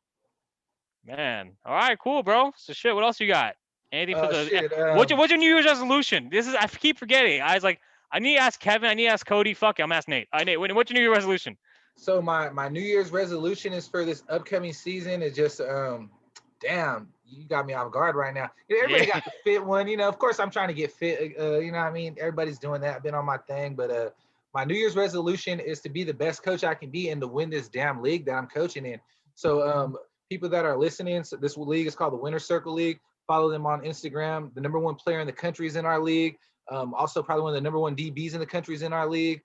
man. All right, cool, bro. So shit, what else you got? Anything for the Shit. what's your New Year's resolution? This is I keep forgetting. I was like, I need to ask Kevin. I need to ask Cody. Fuck it, I'm asking Nate. Nate, what's your New Year's resolution? So my New Year's resolution is for this upcoming season is just damn, you got me off guard right now. Everybody Yeah. got the fit one. Of course I'm trying to get fit. You know what I mean? Everybody's doing that. I've been on my thing, but my New Year's resolution is to be the best coach I can be and to win this damn league that I'm coaching in. So people that are listening, so this league is called the Winner Circle League. Follow them on Instagram. The number one player in the country is in our league. Also, probably one of the number one DBs in the country is in our league.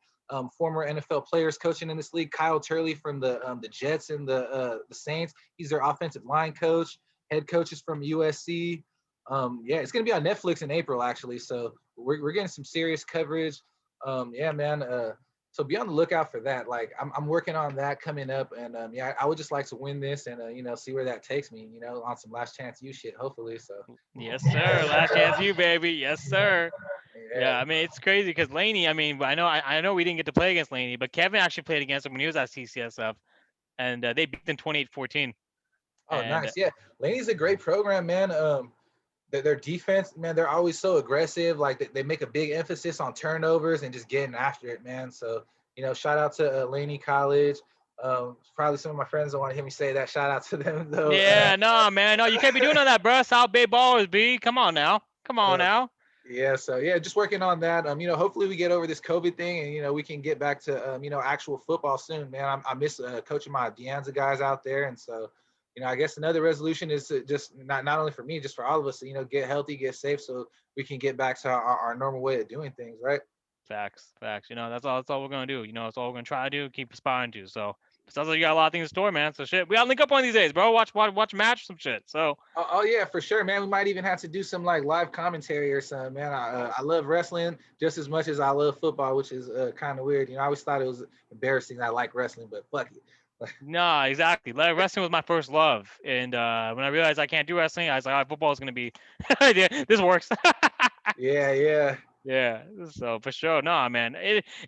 Former NFL players coaching in this league. Kyle Turley from the Jets and the Saints. He's their offensive line coach. Head coaches from USC. Yeah, it's gonna be on Netflix in April actually. So we're getting some serious coverage. Yeah, man. So be on the lookout for that. Like I'm working on that coming up, and yeah, I would just like to win this and see where that takes me. On some last chance you shit, hopefully. So Yes, sir. Last chance you, baby. Yes, sir. yeah. Yeah, I mean it's crazy because Laney. I mean, I know we didn't get to play against Laney, but Kevin actually played against him when he was at CCSF, and they beat them 28-14. Oh, And nice. Yeah, Laney's a great program, man. Their defense, man, they're always so aggressive. Like they make a big emphasis on turnovers and just getting after it, man. So shout out to Laney College. Probably some of my friends don't want to hear me say that. Shout out to them though. yeah, no, man, no, you can't be doing all that, bro. South Bay ballers, B. Come on now. Come on Uh, now. yeah, so yeah, just working on that. Hopefully we get over this COVID thing and we can get back to actual football soon, man. I miss coaching my Anza guys out there, and so I guess another resolution is to just not only for me, just for all of us, to get healthy, get safe, so we can get back to our normal way of doing things, right? Facts, facts. That's all we're gonna do. That's all we're gonna try to do. Keep aspiring to. So sounds like you got a lot of things in store, man. So shit, we gotta link up one of these days, bro. Watch a match, some shit. So Oh yeah, for sure, man. We might even have to do some like live commentary or something, man. I love wrestling just as much as I love football, which is kind of weird. I always thought it was embarrassing. I like wrestling, but fuck it. nah, exactly. Wrestling was my first love, and when I realized I can't do wrestling, I was like, all right, football is gonna be. Yeah, this works. Yeah, yeah. Yeah, so for sure, no, man.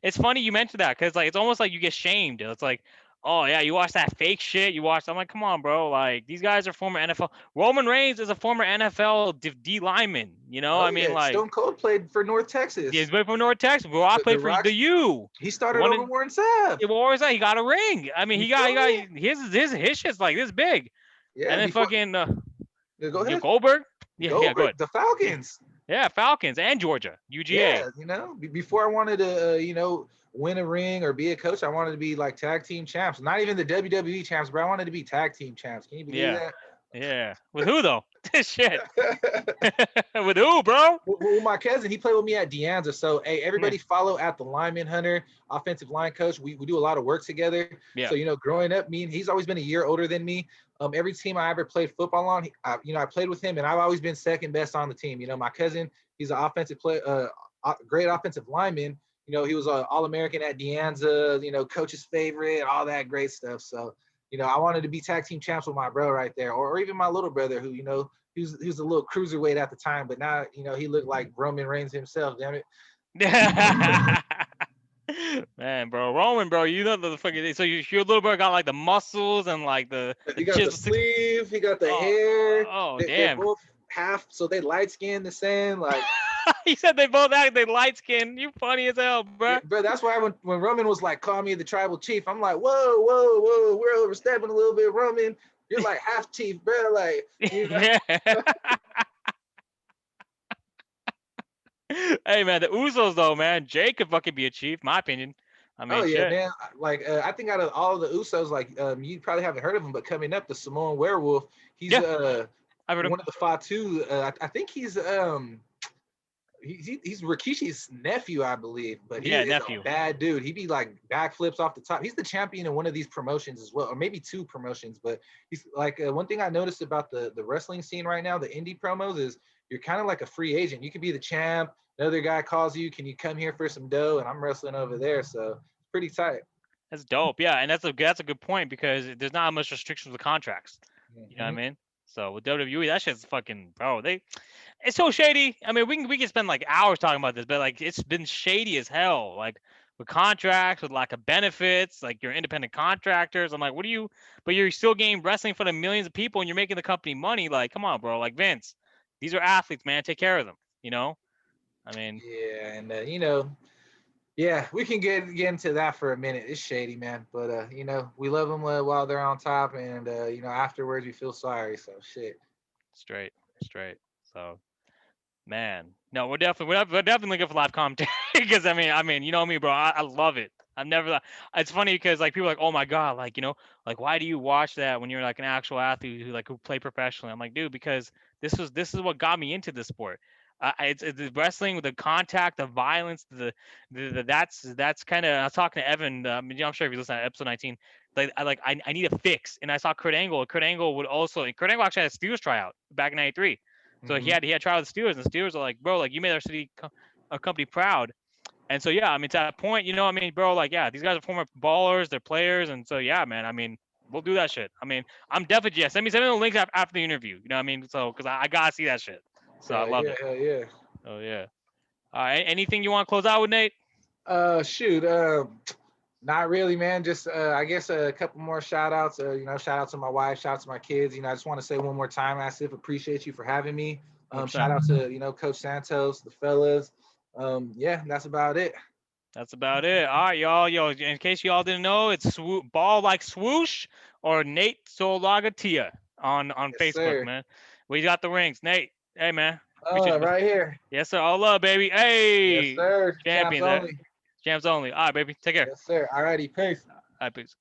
It's funny you mentioned that because like it's almost like you get shamed. It's like, oh yeah, you watch that fake shit. I'm like, come on, bro. Like these guys are former NFL. Roman Reigns is a former NFL D lineman. Oh I mean, yeah. like Stone Cold played for North yeah, he's Texas. played for North Texas. Rock The played for the Rocks. U. He The started one over in Warren Sapp. yeah, what was that? He got a ring. I mean, You he got feel me? his shit's like this big, Yeah. and then Before fucking go ahead. Goldberg. Yeah, go Goldberg, ahead. the Falcons. Yeah, Falcons and Georgia UGA. Yeah, before I wanted to, win a ring or be a coach, I wanted to be like tag team champs. Not even the WWE champs, but I wanted to be tag team champs. Can you believe Yeah, that? yeah. With who though? Shit. Well, With who, bro? my cousin, he played with me at Anza. So, hey, Yeah. everybody follow at the Lineman Hunter, offensive line coach. We do a lot of work together. Yeah. So, growing up, he's always been a year older than me. Every team I ever played football on, I played with him, and I've always been second best on the team. My cousin, he's an great offensive lineman. He was an All-American at Anza, coach's favorite, all that great stuff. So, I wanted to be tag team champs with my bro right there, or even my little brother who, he was a little cruiserweight at the time, but now, he looked like Roman Reigns himself, damn it. Man, bro, Roman, bro, you know the fucking. So your little bro got like the muscles and like the He got the chisel. sleeve, he got the Oh, hair. oh, They're damn. both half, so they light skinned the same. Like, He said they light skin. You funny as hell, bro. yeah, bro, that's why when Roman was like, call me the tribal chief, I'm like, whoa, whoa, whoa, we're overstepping a little bit, Roman. You're like half chief, bro. Like, Yeah. Hey man, the Usos though, man, Jay could fucking be a chief, my opinion. I oh mean, yeah, shit. man. Like, I think out of all of the Usos, like, you probably haven't heard of him, but coming up, the Samoan Werewolf, he's Yeah, I've heard him. one of the Fatu. I think he's Rikishi's nephew, I believe, but he Yeah, is a nephew. bad dude. He be like backflips off the top. He's the champion in one of these promotions as well, or maybe two promotions. But he's like, one thing I noticed about the wrestling scene right now, the indie promos, is you're kind of like a free agent. You could be the champ. Another guy calls you, can you come here for some dough? And I'm wrestling over there, so pretty tight. That's dope. Yeah, and that's a good point because there's not much restrictions with contracts. You know what I Mhm. mean? So with WWE, that shit's fucking bro. It's so shady. I mean, we can spend like hours talking about this, but like it's been shady as hell. Like with contracts, with lack of benefits, like you're independent contractors. I'm like, what do you? But you're still getting wrestling for the millions of people, and you're making the company money. Like, come on, bro. Like Vince, these are athletes, man. Take care of them. I mean, Yeah, and yeah, we can get into that for a minute. It's shady, man, but we love them while they're on top, and afterwards we feel sorry. So shit. straight, straight. So, man, no, we're definitely looking for live commentary because I mean, you know me, bro. I love it. I've never. It's funny because like people are like, oh my god, like like why do you watch that when you're like an actual athlete who play professionally? I'm like, dude, because this is what got me into the sport. It's the wrestling with the contact, the violence, that's kind of. I was talking to Evan. I'm sure if you listen to episode 19, I need a fix, and I saw Kurt Angle. Kurt Angle would also. Kurt Angle actually had a Steelers tryout back in '93. So he Hmm. had tried with the Steelers, and the Steelers are like, bro, like you made our company proud. And so yeah, I mean to that point, I mean, bro, like yeah, these guys are former ballers, they're players, and so yeah, man, I mean, we'll do that shit. I mean, I'm definitely send me the links after the interview. You know what I mean? So because I gotta see that shit. So I Hell love yeah, it. hell yeah. Oh yeah. All right. Anything you want to close out with, Nate? Shoot. Not really, man. Just I guess a couple more shout outs. Shout out to my wife, shout out to my kids. I just want to say one more time, Asif, appreciate you for having me. Shout 100%. out to Coach Santos, the fellas. Yeah, that's about it. That's about it. All right, y'all. Yo, in case y'all didn't know, it's ball like swoosh or Nate Solagatia on Yes, Facebook, sir. man. We got the rings, Nate. Hey, man. Appreciate you. Right here. Yes, sir. All love, baby. Yes, Hey, sir. Champs champions. only. Champs only. All right, baby. Take care. Yes, sir. Alrighty, peace. All right, peace.